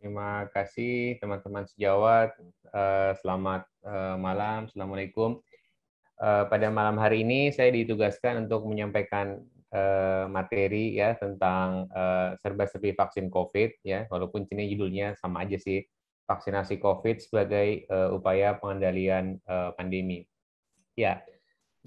Terima kasih teman-teman sejawat. Selamat malam, Assalamualaikum. Pada malam hari ini saya ditugaskan untuk menyampaikan materi ya tentang serba-serbi vaksin COVID ya, walaupun ini judulnya sama aja sih, vaksinasi COVID sebagai upaya pengendalian pandemi. Ya,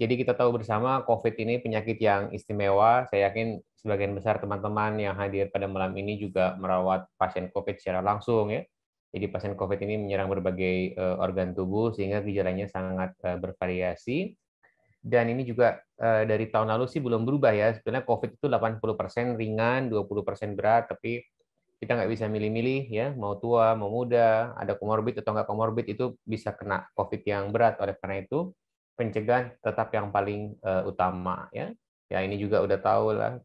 jadi kita tahu bersama COVID ini penyakit yang istimewa. Saya yakin sebagian besar teman-teman yang hadir pada malam ini juga merawat pasien COVID secara langsung ya. Jadi pasien COVID ini menyerang berbagai organ tubuh sehingga gejalanya sangat bervariasi. Dan ini juga dari tahun lalu sih belum berubah ya. Sebenarnya COVID itu 80% ringan, 20% berat, tapi kita nggak bisa milih-milih ya, mau tua, mau muda, ada komorbid atau nggak komorbid itu bisa kena COVID yang berat. Oleh karena itu, pencegahan tetap yang paling utama ya. Ya ini juga udah tahu lah,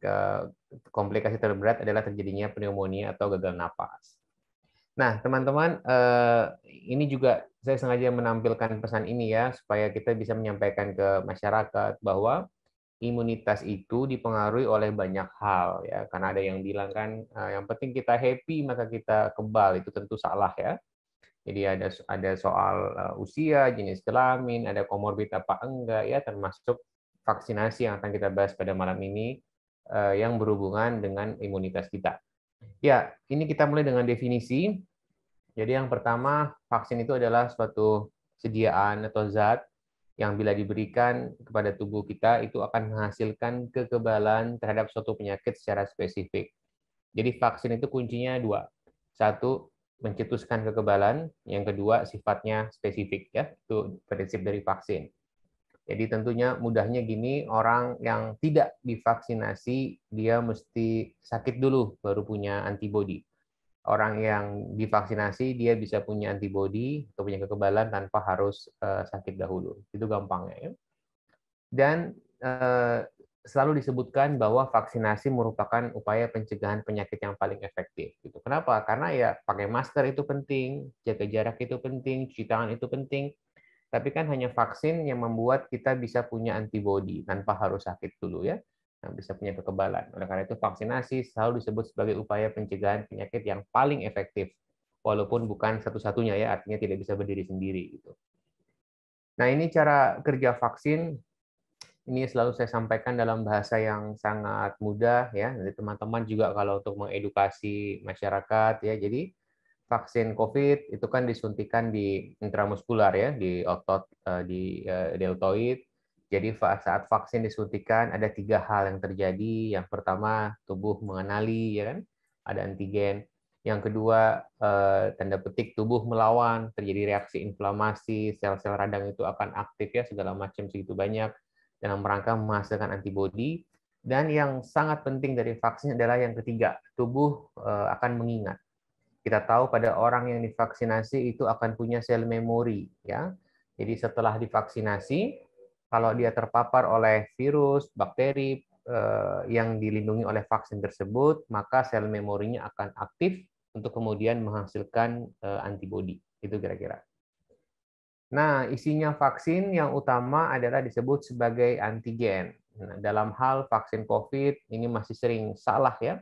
komplikasi terberat adalah terjadinya pneumonia atau gagal napas. Nah, teman-teman, ini juga saya sengaja menampilkan pesan ini ya, supaya kita bisa menyampaikan ke masyarakat bahwa imunitas itu dipengaruhi oleh banyak hal ya. Karena ada yang bilang kan, yang penting kita happy maka kita kebal, itu tentu salah ya. Jadi ada soal usia, jenis kelamin, ada komorbid apa enggak ya, termasuk vaksinasi yang akan kita bahas pada malam ini yang berhubungan dengan imunitas kita. Ya, ini kita mulai dengan definisi. Jadi yang pertama, vaksin itu adalah suatu sediaan atau zat yang bila diberikan kepada tubuh kita itu akan menghasilkan kekebalan terhadap suatu penyakit secara spesifik. Jadi vaksin itu kuncinya dua. Satu, mencetuskan kekebalan. Yang kedua, sifatnya spesifik. Ya, itu prinsip dari vaksin. Jadi tentunya mudahnya gini, orang yang tidak divaksinasi, dia mesti sakit dulu baru punya antibodi. Orang yang divaksinasi dia bisa punya antibodi atau punya kekebalan tanpa harus sakit dahulu. Itu gampangnya ya. Dan selalu disebutkan bahwa vaksinasi merupakan upaya pencegahan penyakit yang paling efektif. Gitu. Kenapa? Karena ya pakai masker itu penting, jaga jarak itu penting, cuci tangan itu penting. Tapi kan hanya vaksin yang membuat kita bisa punya antibodi tanpa harus sakit dulu ya. Nah, bisa punya kekebalan. Oleh karena itu vaksinasi selalu disebut sebagai upaya pencegahan penyakit yang paling efektif. Walaupun bukan satu-satunya ya, artinya tidak bisa berdiri sendiri gitu. Nah, ini cara kerja vaksin. Ini selalu saya sampaikan dalam bahasa yang sangat mudah ya. Jadi teman-teman juga kalau untuk mengedukasi masyarakat ya. Jadi vaksin COVID itu kan disuntikan di intramuskular ya, di otot di deltoid. Jadi saat vaksin disuntikan ada 3 hal yang terjadi. Yang pertama tubuh mengenali ya kan, ada antigen. Yang kedua tanda petik tubuh melawan, terjadi reaksi inflamasi, sel-sel radang itu akan aktif ya segala macam segitu banyak dalam rangka menghasilkan antibodi. Dan yang sangat penting dari vaksin adalah yang ketiga, tubuh akan mengingat. Kita tahu pada orang yang divaksinasi itu akan punya sel memori ya. Jadi setelah divaksinasi, kalau dia terpapar oleh virus, bakteri yang dilindungi oleh vaksin tersebut, maka sel memorinya akan aktif untuk kemudian menghasilkan antibodi. Itu kira-kira. Nah, isinya vaksin yang utama adalah disebut sebagai antigen. Nah, dalam hal vaksin COVID ini masih sering salah ya.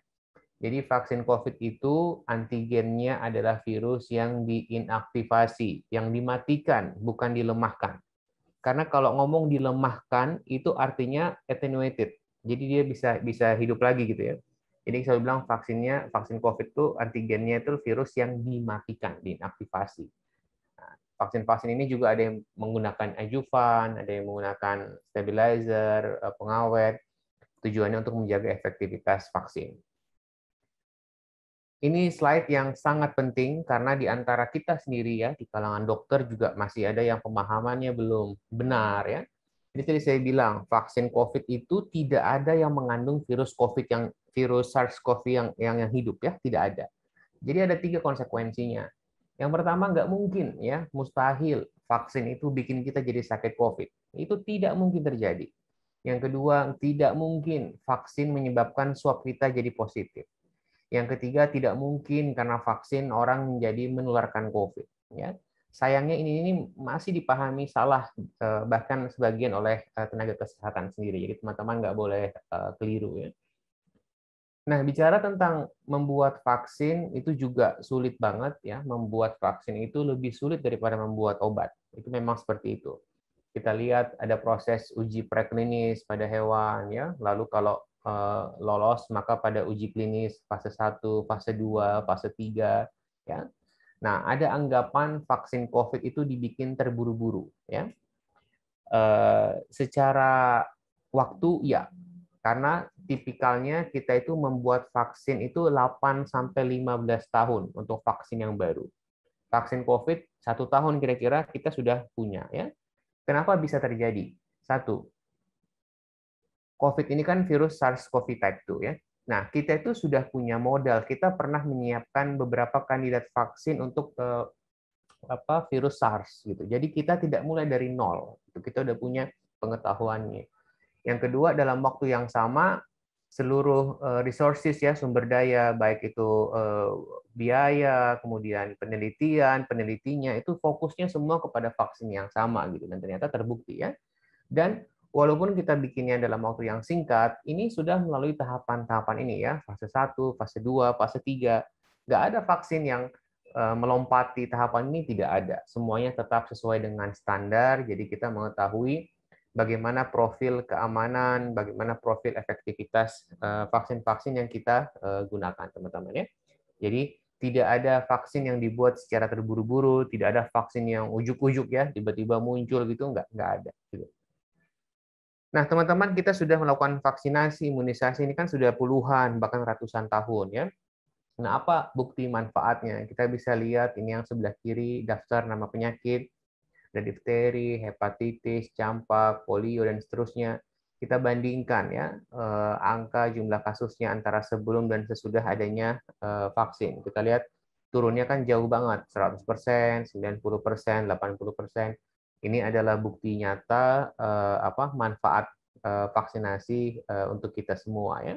Jadi vaksin COVID itu antigennya adalah virus yang diinaktivasi, yang dimatikan, bukan dilemahkan. Karena kalau ngomong dilemahkan itu artinya attenuated. Jadi dia bisa bisa hidup lagi gitu ya. Jadi saya bilang vaksin COVID itu antigennya itu virus yang dimatikan, diinaktivasi. Vaksin-vaksin ini juga ada yang menggunakan adjuvan, ada yang menggunakan stabilizer, pengawet, tujuannya untuk menjaga efektivitas vaksin. Ini slide yang sangat penting karena di antara kita sendiri ya, di kalangan dokter juga masih ada yang pemahamannya belum benar ya. Jadi tadi saya bilang, vaksin COVID itu tidak ada yang mengandung virus COVID yang virus SARS-CoV yang hidup ya, tidak ada. Jadi ada 3 konsekuensinya. Yang pertama nggak mungkin ya, mustahil vaksin itu bikin kita jadi sakit COVID. Itu tidak mungkin terjadi. Yang kedua, tidak mungkin vaksin menyebabkan swab kita jadi positif. Yang ketiga, tidak mungkin karena vaksin orang menjadi menularkan COVID. Ya. Sayangnya ini masih dipahami salah bahkan sebagian oleh tenaga kesehatan sendiri. Jadi teman-teman nggak boleh keliru ya. Nah, bicara tentang membuat vaksin itu juga sulit banget ya. Membuat vaksin itu lebih sulit daripada membuat obat. Itu memang seperti itu. Kita lihat ada proses uji preklinis pada hewan ya. Lalu kalau lolos maka pada uji klinis fase 1, fase 2, fase 3 ya. Nah, ada anggapan vaksin COVID itu dibikin terburu-buru ya. Secara waktu ya, karena tipikalnya kita itu membuat vaksin itu 8 sampai 15 tahun untuk vaksin yang baru. Vaksin COVID 1 tahun kira-kira kita sudah punya ya. Kenapa bisa terjadi? Satu, COVID ini kan virus SARS-CoV type 2 ya. Nah, kita itu sudah punya modal. Kita pernah menyiapkan beberapa kandidat vaksin untuk virus SARS gitu. Jadi kita tidak mulai dari nol. Kita udah punya pengetahuannya. Yang kedua, dalam waktu yang sama seluruh resources ya, sumber daya baik itu biaya, kemudian penelitinya itu fokusnya semua kepada vaksin yang sama gitu, dan ternyata terbukti ya. Dan walaupun kita bikinnya dalam waktu yang singkat, ini sudah melalui tahapan-tahapan ini ya, fase 1, fase 2, fase 3. Nggak ada vaksin yang melompati tahapan ini, tidak ada. Semuanya tetap sesuai dengan standar, jadi kita mengetahui bagaimana profil keamanan, bagaimana profil efektivitas vaksin-vaksin yang kita gunakan, teman-teman ya. Jadi tidak ada vaksin yang dibuat secara terburu-buru, tidak ada vaksin yang ujuk-ujuk ya, tiba-tiba muncul gitu, nggak ada. Gitu. Nah, teman-teman, kita sudah melakukan vaksinasi, imunisasi ini kan sudah puluhan, bahkan ratusan tahun ya. Nah, apa bukti manfaatnya? Kita bisa lihat ini yang sebelah kiri, daftar nama penyakit, ada difteri, hepatitis, campak, polio, dan seterusnya. Kita bandingkan ya angka jumlah kasusnya antara sebelum dan sesudah adanya vaksin. Kita lihat turunnya kan jauh banget, 100%, 90%, 80%. Ini adalah bukti nyata manfaat vaksinasi untuk kita semua ya.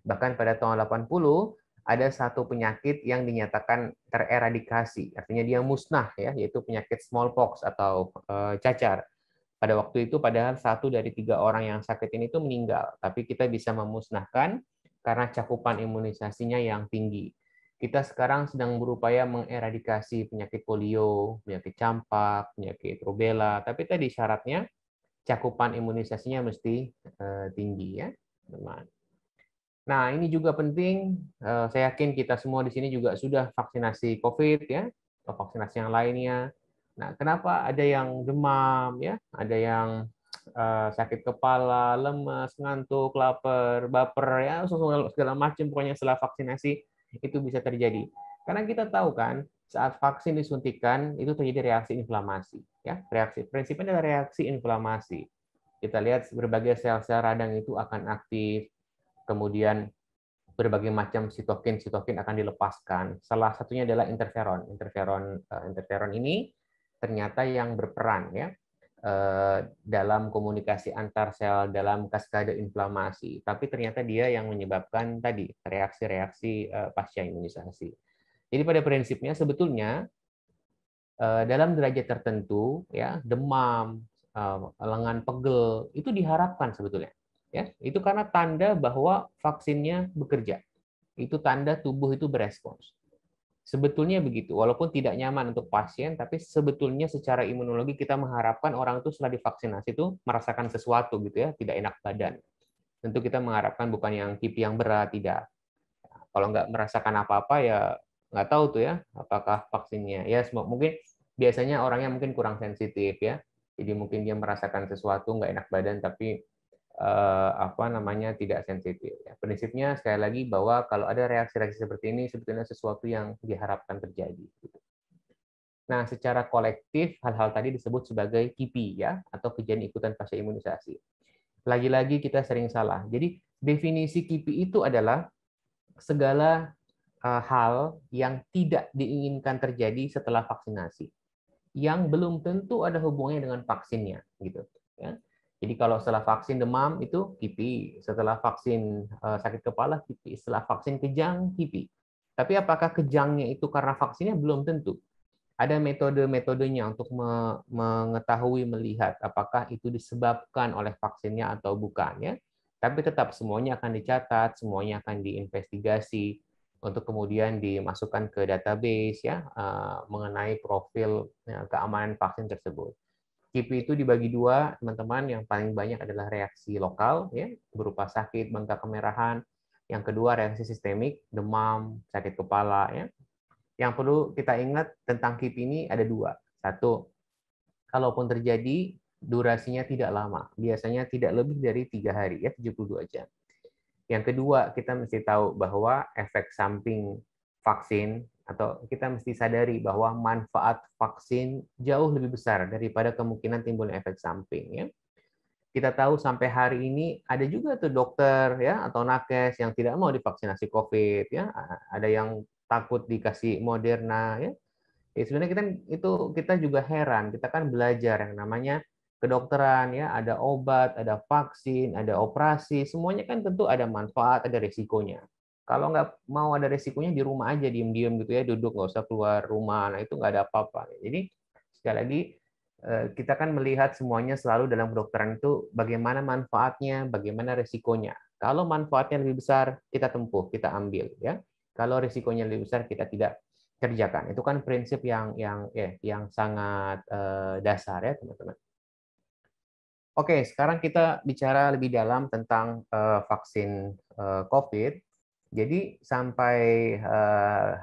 Bahkan pada tahun 80 ada satu penyakit yang dinyatakan tereradikasi, artinya dia musnah ya, yaitu penyakit smallpox atau cacar. Pada waktu itu padahal 1 dari 3 orang yang sakit ini itu meninggal, tapi kita bisa memusnahkan karena cakupan imunisasinya yang tinggi. Kita sekarang sedang berupaya mengeradikasi penyakit polio, penyakit campak, penyakit rubella, tapi tadi syaratnya cakupan imunisasinya mesti tinggi ya, teman. Nah, ini juga penting. Saya yakin kita semua di sini juga sudah vaksinasi COVID ya, atau vaksinasi yang lainnya. Nah, kenapa ada yang demam ya, ada yang sakit kepala, lemas, ngantuk, lapar, baper ya, segala macam pokoknya setelah vaksinasi itu bisa terjadi. Karena kita tahu kan saat vaksin disuntikan itu terjadi reaksi inflamasi ya. Prinsipnya adalah reaksi inflamasi. Kita lihat berbagai sel-sel radang itu akan aktif, kemudian berbagai macam sitokin akan dilepaskan. Salah satunya adalah interferon. Interferon ini ternyata yang berperan ya dalam komunikasi antar sel dalam kaskade inflamasi. Tapi ternyata dia yang menyebabkan tadi reaksi-reaksi pasca imunisasi. Jadi pada prinsipnya sebetulnya dalam derajat tertentu ya demam, lengan pegel itu diharapkan sebetulnya. Ya, itu karena tanda bahwa vaksinnya bekerja. Itu tanda tubuh itu berespons. Sebetulnya begitu, walaupun tidak nyaman untuk pasien, tapi sebetulnya secara imunologi kita mengharapkan orang itu setelah divaksinasi itu merasakan sesuatu gitu ya, tidak enak badan. Tentu kita mengharapkan bukan yang kipi yang berat, tidak. Kalau nggak merasakan apa-apa ya nggak tahu tuh ya, apakah vaksinnya. Ya mungkin biasanya orangnya mungkin kurang sensitif ya, jadi mungkin dia merasakan sesuatu nggak enak badan, tapi tidak sensitif. Ya. Prinsipnya sekali lagi bahwa kalau ada reaksi-reaksi seperti ini sebetulnya sesuatu yang diharapkan terjadi. Nah, secara kolektif hal-hal tadi disebut sebagai KIPI ya, atau kejadian ikutan pasca imunisasi. Lagi-lagi kita sering salah. Jadi definisi KIPI itu adalah segala hal yang tidak diinginkan terjadi setelah vaksinasi, yang belum tentu ada hubungannya dengan vaksinnya, gitu. Ya. Jadi kalau setelah vaksin demam itu KIPI, setelah vaksin sakit kepala KIPI, setelah vaksin kejang KIPI. Tapi apakah kejangnya itu karena vaksinnya belum tentu. Ada metode-metodenya untuk mengetahui, melihat apakah itu disebabkan oleh vaksinnya atau bukan. Ya. Tapi tetap semuanya akan dicatat, semuanya akan diinvestigasi untuk kemudian dimasukkan ke database ya mengenai profil keamanan vaksin tersebut. KIPI itu dibagi dua, teman-teman. Yang paling banyak adalah reaksi lokal, ya, berupa sakit, bengkak kemerahan. Yang kedua, reaksi sistemik, demam, sakit kepala. Ya. Yang perlu kita ingat tentang KIPI ini ada dua. Satu, kalaupun terjadi, durasinya tidak lama. Biasanya tidak lebih dari 3 hari, ya, 72 jam. Yang kedua, kita mesti tahu bahwa efek samping vaksin atau kita mesti sadari bahwa manfaat vaksin jauh lebih besar daripada kemungkinan timbulnya efek samping ya. Kita tahu sampai hari ini ada juga tuh dokter ya atau nakes yang tidak mau divaksinasi COVID ya. Ada yang takut dikasih Moderna ya. Sebenarnya kita juga heran, kita kan belajar yang namanya kedokteran ya, ada obat, ada vaksin, ada operasi, semuanya kan tentu ada manfaat, ada resikonya. Kalau nggak mau ada resikonya di rumah aja diem-diem gitu ya, duduk nggak usah keluar rumah, nah itu nggak ada apa-apa. Jadi sekali lagi kita kan melihat semuanya selalu dalam kedokteran itu bagaimana manfaatnya, bagaimana resikonya. Kalau manfaatnya lebih besar, kita tempuh, kita ambil ya. Kalau risikonya lebih besar, kita tidak kerjakan. Itu kan prinsip yang sangat dasar ya, teman-teman. Oke, sekarang kita bicara lebih dalam tentang vaksin COVID. Jadi sampai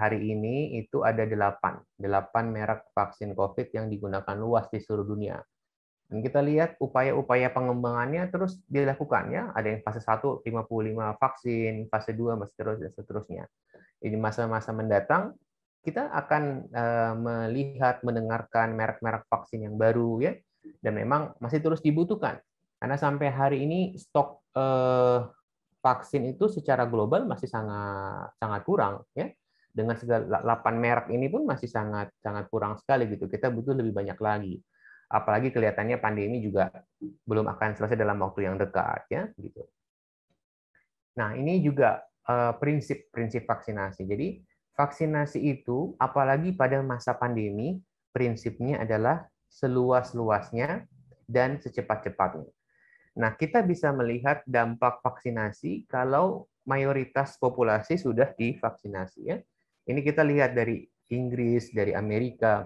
hari ini itu ada 8 merek vaksin COVID yang digunakan luas di seluruh dunia. Dan kita lihat upaya-upaya pengembangannya terus dilakukan ya. Ada yang fase 1 55 vaksin, fase 2 masih terus dan seterusnya. Di masa-masa mendatang kita akan melihat mendengarkan merek-merek vaksin yang baru ya dan memang masih terus dibutuhkan. Karena sampai hari ini stok vaksin itu secara global masih sangat kurang ya. Dengan segala 8 merek ini pun masih sangat kurang sekali gitu. Kita butuh lebih banyak lagi. Apalagi kelihatannya pandemi juga belum akan selesai dalam waktu yang dekat ya gitu. Nah, ini juga prinsip vaksinasi. Jadi vaksinasi itu apalagi pada masa pandemi prinsipnya adalah seluas-luasnya dan secepat-cepatnya. Nah, kita bisa melihat dampak vaksinasi kalau mayoritas populasi sudah divaksinasi ya. Ini kita lihat dari Inggris, dari Amerika.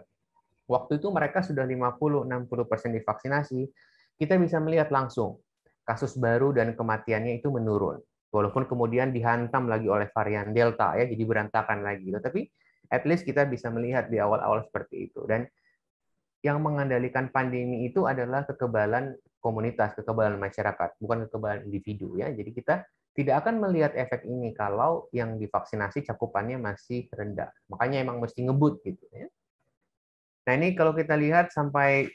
Waktu itu mereka sudah 50-60% divaksinasi. Kita bisa melihat langsung kasus baru dan kematiannya itu menurun. Walaupun kemudian dihantam lagi oleh varian Delta ya, jadi berantakan lagi. Tapi at least kita bisa melihat di awal-awal seperti itu. Dan yang mengendalikan pandemi itu adalah kekebalan komunitas, kekebalan masyarakat, bukan kekebalan individu ya. Jadi kita tidak akan melihat efek ini kalau yang divaksinasi cakupannya masih rendah. Makanya emang mesti ngebut gitu ya. Nah, ini kalau kita lihat sampai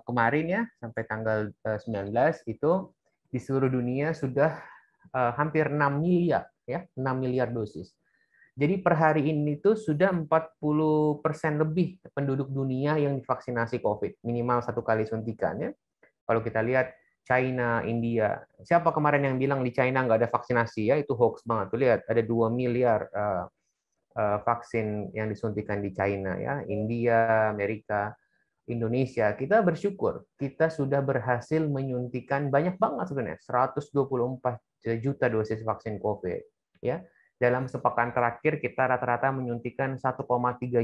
kemarin ya, sampai tanggal 19 itu di seluruh dunia sudah hampir 6 miliar ya, 6 miliar dosis. Jadi per hari ini tuh sudah 40% lebih penduduk dunia yang divaksinasi COVID, minimal 1 kali suntikan ya. Kalau kita lihat China, India, siapa kemarin yang bilang di China nggak ada vaksinasi ya, itu hoax banget. Tuh lihat, ada 2 miliar vaksin yang disuntikan di China ya, India, Amerika, Indonesia. Kita bersyukur kita sudah berhasil menyuntikan banyak banget sebenarnya, 124 juta dosis vaksin COVID ya. Dalam sepekan terakhir kita rata-rata menyuntikan 1,3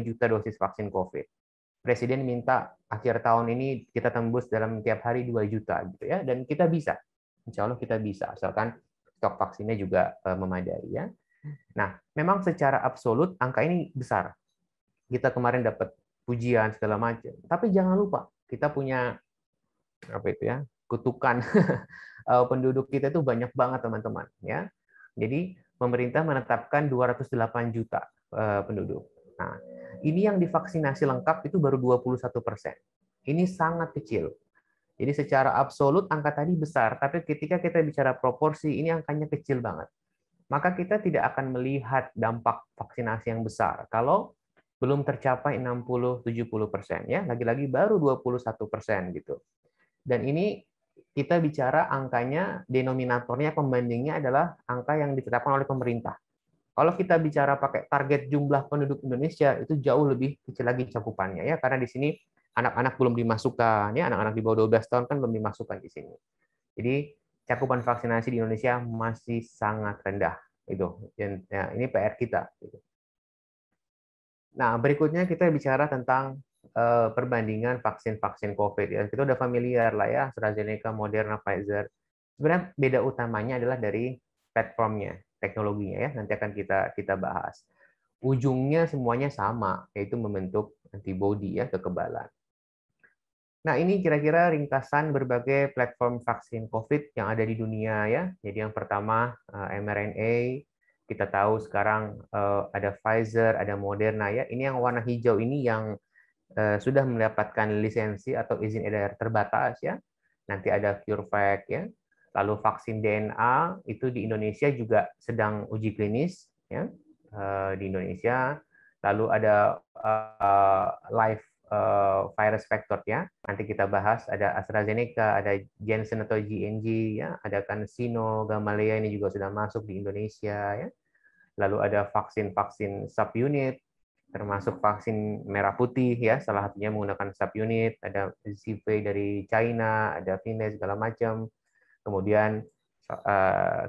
juta dosis vaksin COVID. Presiden minta akhir tahun ini kita tembus dalam tiap hari 2 juta gitu ya, dan kita bisa. Insya Allah kita bisa, asalkan stok vaksinnya juga memadai ya. Nah, memang secara absolut angka ini besar. Kita kemarin dapat pujian segala macam. Tapi jangan lupa, kita punya apa itu ya? Kutukan. Penduduk kita itu banyak banget, teman-teman, ya. Jadi, pemerintah menetapkan 208 juta penduduk. Nah, ini yang divaksinasi lengkap itu baru 21%. Ini sangat kecil. Jadi secara absolut angka tadi besar, tapi ketika kita bicara proporsi, ini angkanya kecil banget. Maka kita tidak akan melihat dampak vaksinasi yang besar kalau belum tercapai 60-70%. Ya, lagi-lagi baru 21% gitu. Dan ini kita bicara angkanya, denominatornya, pembandingnya adalah angka yang ditetapkan oleh pemerintah. Kalau kita bicara pakai target jumlah penduduk Indonesia, itu jauh lebih kecil lagi cakupannya ya, karena di sini anak-anak belum dimasukkan ya, anak-anak di bawah 12 tahun kan belum dimasukkan di sini. Jadi cakupan vaksinasi di Indonesia masih sangat rendah. Itu, dan ya, ini PR kita. Nah, berikutnya kita bicara tentang perbandingan vaksin-vaksin COVID. Ya. Kita udah familiar lah ya, AstraZeneca, Moderna, Pfizer. Sebenarnya beda utamanya adalah dari platformnya, teknologinya ya. Nanti akan kita bahas. Ujungnya semuanya sama, yaitu membentuk antibodi ya, kekebalan. Nah, ini kira-kira ringkasan berbagai platform vaksin COVID yang ada di dunia ya. Jadi yang pertama mRNA, kita tahu sekarang ada Pfizer, ada Moderna ya. Ini yang warna hijau ini yang sudah mendapatkan lisensi atau izin edar terbatas ya. Nanti ada CureVac ya. Lalu vaksin DNA itu di Indonesia juga sedang uji klinis ya di Indonesia. Lalu ada live virus vector ya. Nanti kita bahas ada AstraZeneca, ada Janssen atau J&J ya, ada CanSino, Gamaleya ini juga sudah masuk di Indonesia ya. Lalu ada vaksin-vaksin subunit termasuk vaksin merah putih ya, salah satunya menggunakan subunit, ada Zhifei dari China, ada Vines segala macam. Kemudian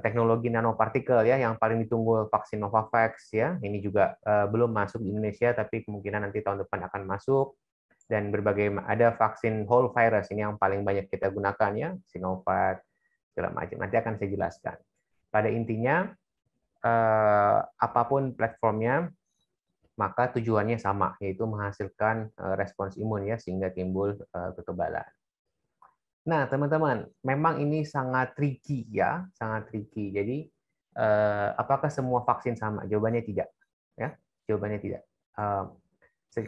teknologi nanopartikel ya yang paling ditunggu vaksin Novavax ya. Ini juga belum masuk di Indonesia tapi kemungkinan nanti tahun depan akan masuk. Dan berbagai ada vaksin whole virus ini yang paling banyak kita gunakan ya, Sinovac segala macam. Nanti akan saya jelaskan. Pada intinya apapun platformnya maka tujuannya sama, yaitu menghasilkan respons imun ya sehingga timbul kekebalan. Nah, teman-teman, memang ini sangat tricky ya, sangat tricky. Jadi apakah semua vaksin sama? Jawabannya tidak. Ya, jawabannya tidak.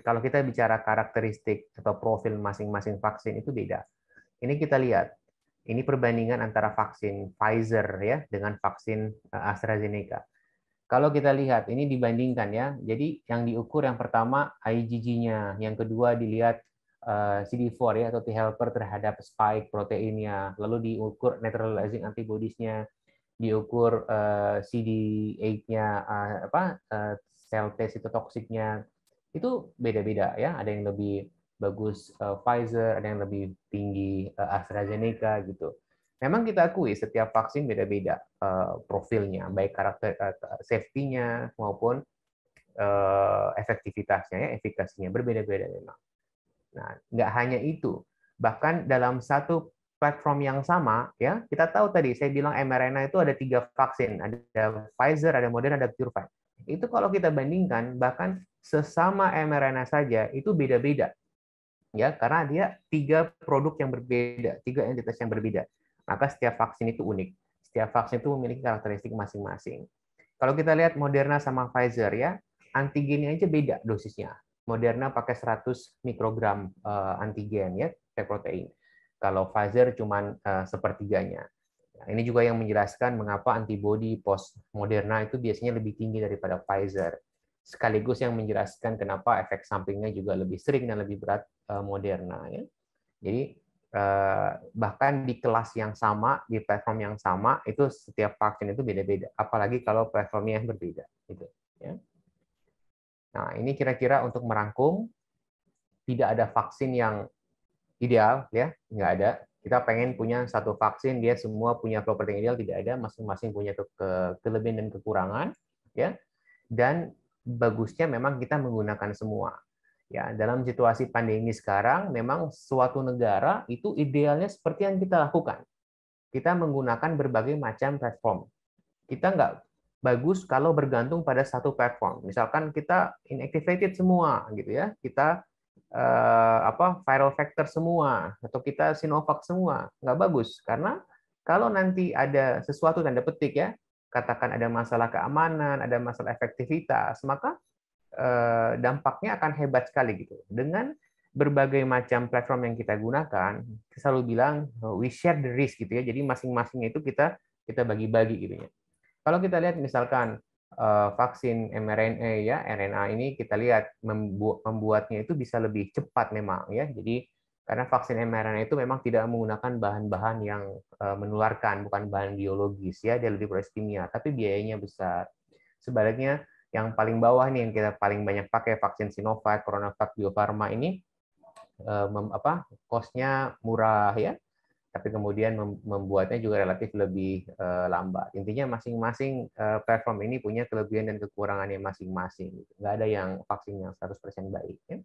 Kalau kita bicara karakteristik atau profil masing-masing vaksin itu beda. Ini kita lihat. Ini perbandingan antara vaksin Pfizer ya dengan vaksin AstraZeneca. Kalau kita lihat, ini dibandingkan ya. Jadi yang diukur yang pertama IgG-nya, yang kedua dilihat CD4 ya atau T helper terhadap spike proteinnya, lalu diukur neutralizing antibodies-nya, diukur CD8-nya sel T sitotoksiknya. Itu beda-beda ya. Ada yang lebih bagus Pfizer, ada yang lebih tinggi AstraZeneca gitu. Memang kita akui setiap vaksin beda-beda profilnya, baik karakter safety-nya maupun efektivitasnya, ya, efikasinya berbeda-beda memang. Nah, nggak hanya itu, bahkan dalam satu platform yang sama, ya kita tahu tadi saya bilang mRNA itu ada 3 vaksin, ada Pfizer, ada Moderna, ada CureVac. Itu kalau kita bandingkan, bahkan sesama mRNA saja itu beda-beda, ya karena dia 3 produk yang berbeda, 3 entitas yang berbeda. Maka setiap vaksin itu unik. Setiap vaksin itu memiliki karakteristik masing-masing. Kalau kita lihat Moderna sama Pfizer ya, antigennya aja beda dosisnya. Moderna pakai 100 mikrogram antigen ya, protein. Kalau Pfizer cuma sepertiganya. Nah, ini juga yang menjelaskan mengapa antibodi post Moderna itu biasanya lebih tinggi daripada Pfizer. Sekaligus yang menjelaskan kenapa efek sampingnya juga lebih sering dan lebih berat Moderna ya. Jadi bahkan di kelas yang sama, di platform yang sama, itu setiap vaksin itu beda-beda. Apalagi kalau platformnya yang berbeda. Gitu, ya. Nah, ini kira-kira untuk merangkum, tidak ada vaksin yang ideal, ya, nggak ada. Kita pengen punya satu vaksin, dia semua punya properti yang ideal, tidak ada. Masing-masing punya kelebihan dan kekurangan, ya. Dan bagusnya memang kita menggunakan semua. Ya, dalam situasi pandemi sekarang, memang suatu negara itu idealnya seperti yang kita lakukan. Kita menggunakan berbagai macam platform. Kita nggak bagus kalau bergantung pada satu platform. Misalkan kita inactivated semua, gitu ya. Kita viral vector semua, atau kita Sinovac semua, nggak bagus. Karena kalau nanti ada sesuatu tanda petik ya, katakan ada masalah keamanan, ada masalah efektivitas, maka dampaknya akan hebat sekali gitu. Dengan berbagai macam platform yang kita gunakan, kita selalu bilang we share the risk gitu ya. Jadi masing-masingnya itu kita bagi-bagi gitu ya. Kalau kita lihat misalkan vaksin mRNA ya, RNA ini kita lihat membuatnya itu bisa lebih cepat memang ya. Jadi karena vaksin mRNA itu memang tidak menggunakan bahan-bahan yang menularkan, bukan bahan biologis ya, dia lebih proses kimia, tapi biayanya besar. Sebaliknya yang paling bawah nih yang kita paling banyak pakai vaksin Sinovac, CoronaVac, Bio Farma ini cost-nya murah ya. tapi kemudian membuatnya juga relatif lebih lambat. Intinya masing-masing platform ini punya kelebihan dan kekurangannya masing-masing. Nggak ada yang vaksin yang 100% baik. Ya.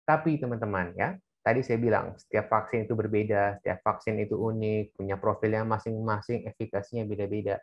Tapi teman-teman, ya tadi saya bilang setiap vaksin itu berbeda, setiap vaksin itu unik, punya profilnya masing-masing, efikasinya beda-beda.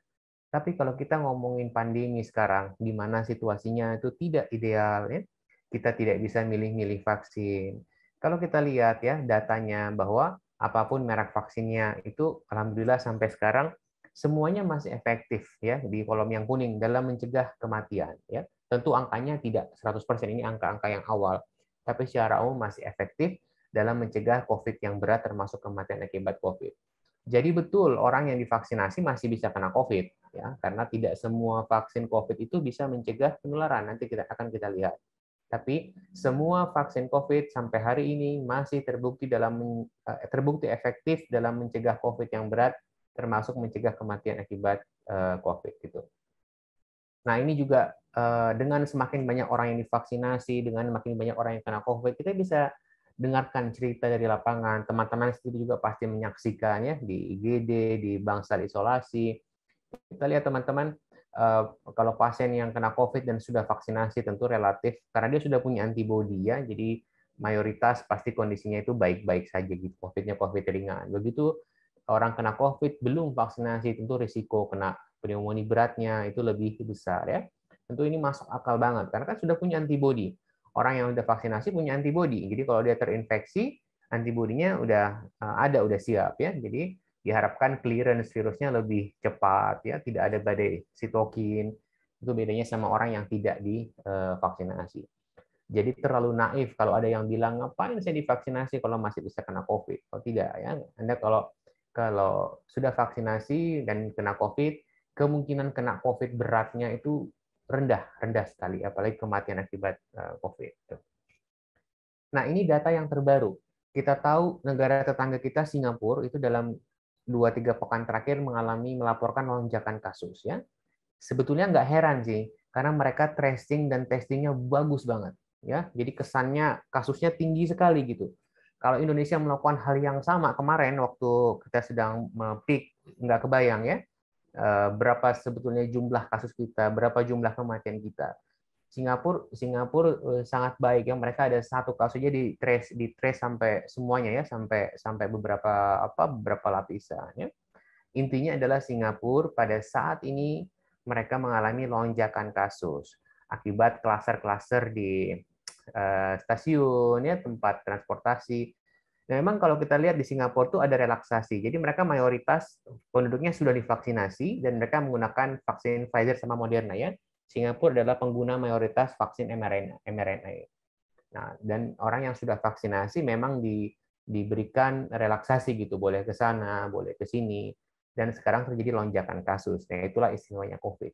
Tapi kalau kita ngomongin pandemi sekarang, di mana situasinya itu tidak ideal, ya, kita tidak bisa milih-milih vaksin. Kalau kita lihat ya datanya bahwa apapun merek vaksinnya itu, alhamdulillah sampai sekarang semuanya masih efektif ya di kolom yang kuning dalam mencegah kematian. Ya, tentu angkanya tidak 100%, ini angka-angka yang awal, tapi secara umum masih efektif dalam mencegah COVID yang berat termasuk kematian akibat COVID. Jadi betul orang yang divaksinasi masih bisa kena COVID ya, karena tidak semua vaksin COVID itu bisa mencegah penularan. Nanti akan kita lihat. Tapi semua vaksin COVID sampai hari ini masih terbukti efektif dalam mencegah COVID yang berat, termasuk mencegah kematian akibat COVID gitu. Nah, ini juga dengan semakin banyak orang yang divaksinasi, dengan makin banyak orang yang kena COVID, kita bisa dengarkan cerita dari lapangan. Teman-teman sendiri juga pasti menyaksikan ya di IGD, di bangsal isolasi. Kita lihat teman-teman, kalau pasien yang kena COVID dan sudah vaksinasi tentu relatif, karena dia sudah punya antibodi ya, jadi mayoritas pasti kondisinya itu baik-baik saja gitu, COVID-nya COVID ringan. Begitu orang kena COVID belum vaksinasi, tentu risiko kena pneumonia beratnya itu lebih besar ya. Tentu ini masuk akal banget karena kan sudah punya antibodi. Orang yang sudah vaksinasi punya antibodi. Jadi kalau dia terinfeksi, antibodinya udah siap ya. Jadi diharapkan clearance virusnya lebih cepat ya, tidak ada badai sitokin. Itu bedanya sama orang yang tidak divaksinasi. Jadi terlalu naif kalau ada yang bilang ngapain saya divaksinasi kalau masih bisa kena COVID. Oh tidak ya. Anda kalau sudah vaksinasi dan kena COVID, kemungkinan kena COVID beratnya itu rendah sekali, apalagi kematian akibat COVID. Nah, ini data yang terbaru. Kita tahu negara tetangga kita Singapura itu dalam 2-3 pekan terakhir melaporkan lonjakan kasus ya. Sebetulnya nggak heran sih, karena mereka tracing dan testingnya bagus banget ya. Jadi kesannya kasusnya tinggi sekali gitu. Kalau Indonesia melakukan hal yang sama kemarin waktu kita sedang peak, nggak kebayang ya berapa sebetulnya jumlah kasus kita, berapa jumlah kematian kita. Singapura sangat baik ya, mereka ada satu kasus aja di trace sampai semuanya ya, sampai beberapa lapisan ya. Intinya adalah Singapura pada saat ini mereka mengalami lonjakan kasus akibat klaster-klaster di stasiun ya, tempat transportasi. Nah, memang kalau kita lihat di Singapura tuh ada relaksasi. Jadi mereka mayoritas penduduknya sudah divaksinasi dan mereka menggunakan vaksin Pfizer sama Moderna ya. Singapura adalah pengguna mayoritas vaksin mRNA. Nah, dan orang yang sudah vaksinasi memang diberikan relaksasi gitu, boleh ke sana, boleh ke sini. Dan sekarang terjadi lonjakan kasus. Nah, itulah istimewanya COVID.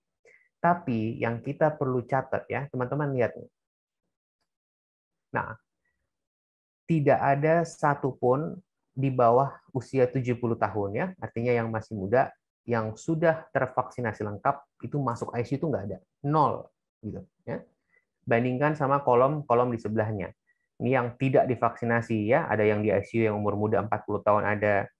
Tapi yang kita perlu catat ya, teman-teman lihat nih. Nah, tidak ada satupun di bawah usia 70 tahun ya, artinya yang masih muda, yang sudah tervaksinasi lengkap itu masuk ICU itu nggak ada, 0 gitu ya. Bandingkan sama kolom di sebelahnya. Ini yang tidak divaksinasi ya, ada yang di ICU yang umur muda 40 tahun ada,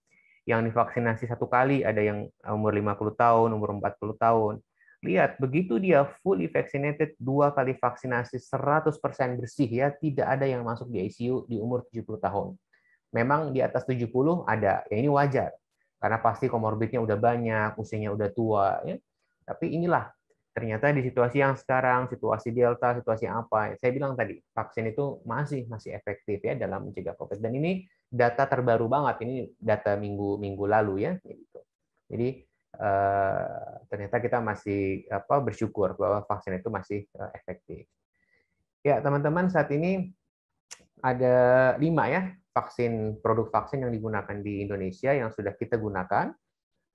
yang divaksinasi 1 kali ada yang umur 50 tahun, umur 40 tahun. Lihat, begitu dia fully vaccinated, 2 kali vaksinasi 100% bersih ya, tidak ada yang masuk di ICU di umur 70 tahun. Memang di atas 70 ada, ya ini wajar. Karena pasti komorbidnya udah banyak, usianya udah tua. Ya. Tapi inilah, ternyata di situasi yang sekarang, situasi Delta, situasi apa, saya bilang tadi, vaksin itu masih efektif ya dalam mencegah COVID. Dan ini data terbaru banget, ini data minggu lalu ya. Jadi, ternyata kita masih bersyukur bahwa vaksin itu masih efektif. Ya, teman-teman, saat ini ada 5 ya produk vaksin yang digunakan di Indonesia yang sudah kita gunakan.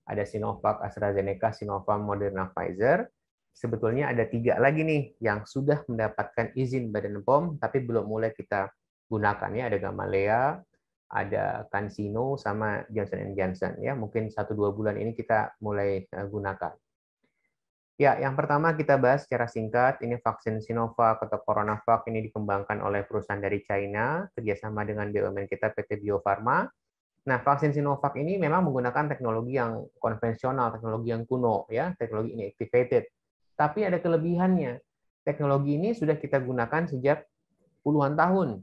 Ada Sinovac, AstraZeneca, Sinopharm, Moderna, Pfizer. Sebetulnya ada 3 lagi nih yang sudah mendapatkan izin Badan POM tapi belum mulai kita gunakan ya. Ada Gamaleya, ada CanSino sama Johnson & Johnson ya. Mungkin 1-2 bulan ini kita mulai gunakan. Ya, yang pertama kita bahas secara singkat, ini vaksin Sinovac atau CoronaVac ini dikembangkan oleh perusahaan dari China kerjasama dengan BUMN kita PT Bio Farma. Nah, vaksin Sinovac ini memang menggunakan teknologi yang konvensional, teknologi yang kuno, ya, teknologi inactivated. Tapi ada kelebihannya. Teknologi ini sudah kita gunakan sejak puluhan tahun,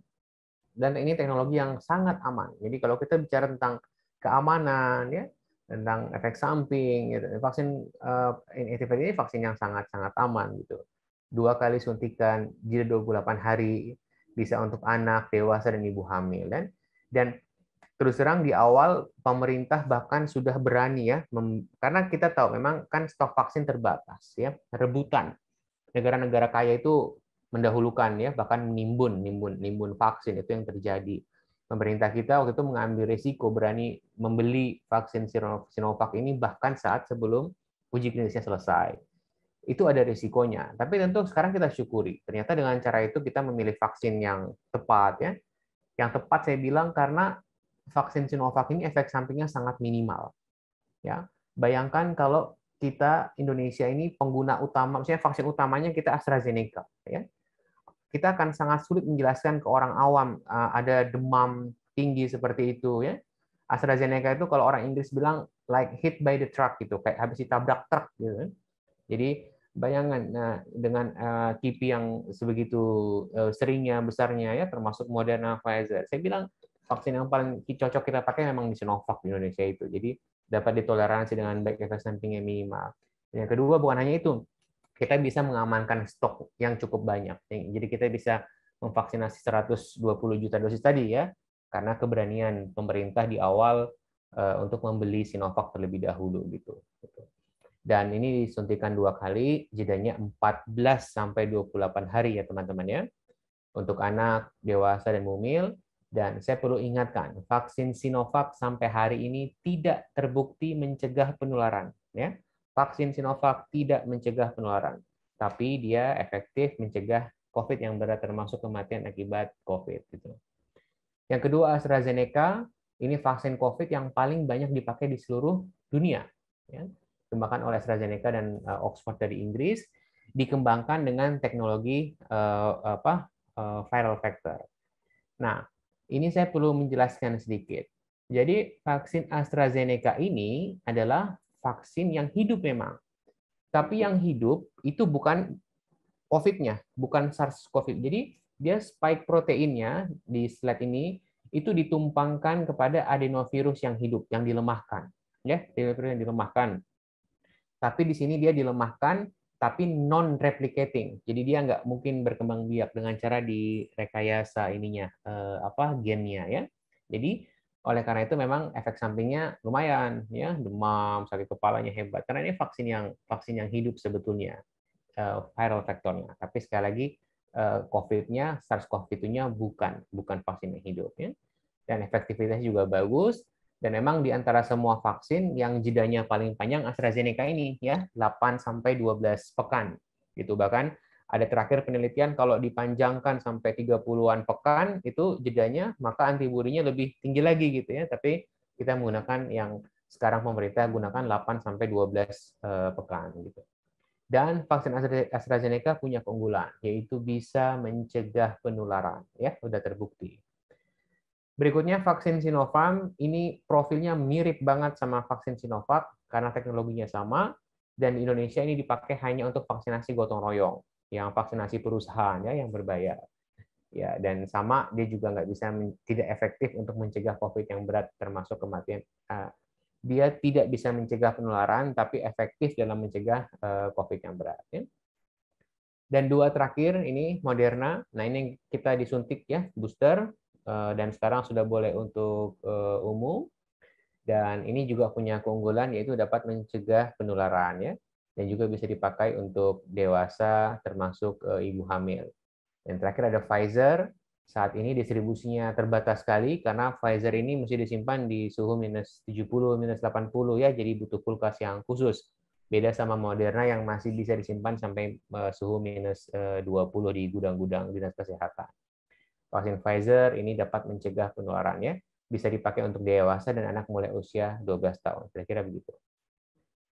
dan ini teknologi yang sangat aman. Jadi kalau kita bicara tentang keamanan, ya, tentang efek samping, gitu, vaksin inactivated ini vaksin yang sangat-sangat aman, gitu. 2 kali suntikan, jeda 28 hari, bisa untuk anak, dewasa, dan ibu hamil. Dan terus terang di awal pemerintah bahkan sudah berani, ya, karena kita tahu memang kan stok vaksin terbatas, ya, rebutan. Negara-negara kaya itu mendahulukan, ya, bahkan nimbun vaksin, itu yang terjadi. Pemerintah kita waktu itu mengambil risiko berani membeli vaksin Sinovac ini bahkan saat sebelum uji klinisnya selesai. Itu ada risikonya, tapi tentu sekarang kita syukuri. Ternyata dengan cara itu kita memilih vaksin yang tepat, ya. Yang tepat saya bilang karena vaksin Sinovac ini efek sampingnya sangat minimal. Ya, bayangkan kalau kita Indonesia ini pengguna utama, misalnya vaksin utamanya kita AstraZeneca, ya, kita akan sangat sulit menjelaskan ke orang awam ada demam tinggi seperti itu, ya. AstraZeneca itu kalau orang Inggris bilang like hit by the truck gitu, kayak habis ditabrak truk gitu. Jadi bayangan, nah, dengan KIP yang sebegitu seringnya, besarnya, ya, termasuk Moderna, Pfizer, saya bilang vaksin yang paling cocok kita pakai memang di Sinovac di Indonesia itu. Jadi dapat ditoleransi dengan baik, efek sampingnya minimal. Yang kedua bukan hanya itu, kita bisa mengamankan stok yang cukup banyak. Jadi kita bisa memvaksinasi 120 juta dosis tadi, ya, karena keberanian pemerintah di awal untuk membeli Sinovac terlebih dahulu gitu. Dan ini disuntikan 2 kali, jedanya 14 sampai 28 hari, ya teman-teman, ya, untuk anak, dewasa, dan mumil. Dan saya perlu ingatkan, vaksin Sinovac sampai hari ini tidak terbukti mencegah penularan, ya. Vaksin Sinovac tidak mencegah penularan, tapi dia efektif mencegah COVID yang berat, termasuk kematian akibat COVID, gitu. Yang kedua, AstraZeneca, ini vaksin COVID yang paling banyak dipakai di seluruh dunia, ya. Dikembangkan oleh AstraZeneca dan Oxford dari Inggris, dikembangkan dengan teknologi viral vector. Nah, ini saya perlu menjelaskan sedikit. Jadi vaksin AstraZeneca ini adalah vaksin yang hidup memang. Tapi yang hidup itu bukan COVID-nya, bukan SARS-CoV. Jadi dia spike proteinnya di slide ini itu ditumpangkan kepada adenovirus yang hidup, yang dilemahkan. Ya, adenovirus yang dilemahkan. Tapi di sini dia dilemahkan, tapi non-replicating. Jadi dia nggak mungkin berkembang biak dengan cara direkayasa ininya, gennya, ya. Jadi oleh karena itu memang efek sampingnya lumayan, ya, demam, sakit kepalanya hebat. Karena ini vaksin yang hidup sebetulnya, viral vektornya. Tapi sekali lagi COVID-nya, SARS-CoV-2-nya bukan vaksin yang hidup, ya. Dan efektivitasnya juga bagus. Dan memang di antara semua vaksin yang jedanya paling panjang AstraZeneca ini, ya, 8 sampai 12 pekan. Gitu. Bahkan ada terakhir penelitian kalau dipanjangkan sampai 30-an pekan itu jedanya, maka antibodinya lebih tinggi lagi gitu, ya. Tapi kita menggunakan yang sekarang pemerintah gunakan 8 sampai 12 pekan gitu. Dan vaksin AstraZeneca punya keunggulan, yaitu bisa mencegah penularan, ya, sudah terbukti. Berikutnya vaksin Sinopharm, ini profilnya mirip banget sama vaksin Sinovac karena teknologinya sama, dan di Indonesia ini dipakai hanya untuk vaksinasi gotong royong, yang vaksinasi perusahaan, ya, yang berbayar. Ya, dan sama dia juga tidak efektif untuk mencegah COVID yang berat termasuk kematian. Dia tidak bisa mencegah penularan, tapi efektif dalam mencegah COVID yang berat. Ya. Dan 2 terakhir ini Moderna. Nah, ini kita disuntik, ya, booster, dan sekarang sudah boleh untuk umum. Dan ini juga punya keunggulan yaitu dapat mencegah penularan, ya, dan juga bisa dipakai untuk dewasa termasuk ibu hamil. Dan terakhir ada Pfizer. Saat ini distribusinya terbatas sekali karena Pfizer ini mesti disimpan di suhu minus 70, minus 80, ya, jadi butuh kulkas yang khusus. Beda sama Moderna yang masih bisa disimpan sampai suhu minus 20 di gudang-gudang dinas kesehatan. Vaksin Pfizer ini dapat mencegah penularannya, bisa dipakai untuk dewasa dan anak mulai usia 12 tahun. Kira-kira begitu.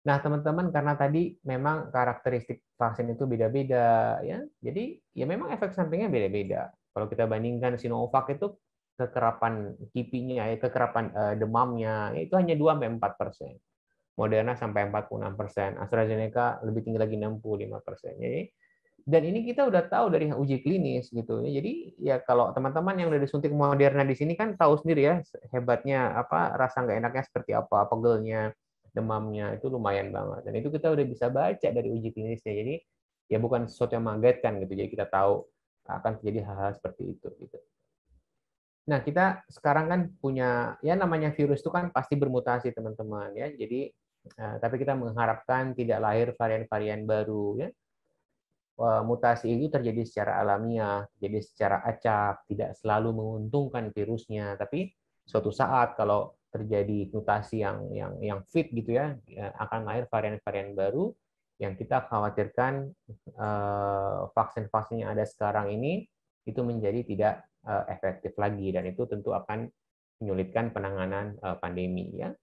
Nah, teman-teman, karena tadi memang karakteristik vaksin itu beda-beda, ya. Jadi, ya memang efek sampingnya beda-beda. Kalau kita bandingkan Sinovac itu kekerapan kipinya, kekerapan demamnya, itu hanya 2-4%. Moderna sampai 46%, AstraZeneca lebih tinggi lagi 65%. Jadi, dan ini kita udah tahu dari uji klinis gitu. Jadi ya kalau teman-teman yang udah disuntik Moderna di sini kan tahu sendiri ya hebatnya apa rasa nggak enaknya seperti apa, pegelnya, demamnya itu lumayan banget. Dan itu kita udah bisa baca dari uji klinisnya. Jadi ya bukan sesuatu yang mengagetkan gitu. Jadi kita tahu akan terjadi hal-hal seperti itu gitu. Nah, kita sekarang kan punya ya namanya virus itu kan pasti bermutasi teman-teman ya. Jadi tapi kita mengharapkan tidak lahir varian-varian baru ya. Mutasi itu terjadi secara alamiah, terjadi secara acak, tidak selalu menguntungkan virusnya, tapi suatu saat kalau terjadi mutasi yang fit gitu ya, akan lahir varian-varian baru yang kita khawatirkan vaksin-vaksin yang ada sekarang ini itu menjadi tidak efektif lagi dan itu tentu akan menyulitkan penanganan pandemi ya.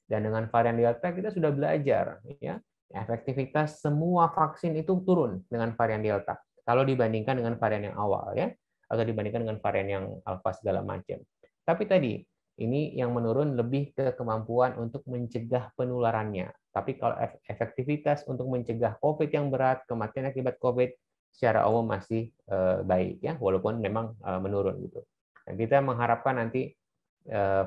Dan dengan varian Delta kita sudah belajar ya, efektivitas semua vaksin itu turun dengan varian Delta kalau dibandingkan dengan varian yang awal ya, atau dibandingkan dengan varian yang Alpha segala macam. Tapi tadi ini yang menurun lebih ke kemampuan untuk mencegah penularannya. Tapi kalau efektivitas untuk mencegah COVID yang berat, kematian akibat COVID secara umum masih baik ya, walaupun memang menurun gitu. Dan kita mengharapkan nanti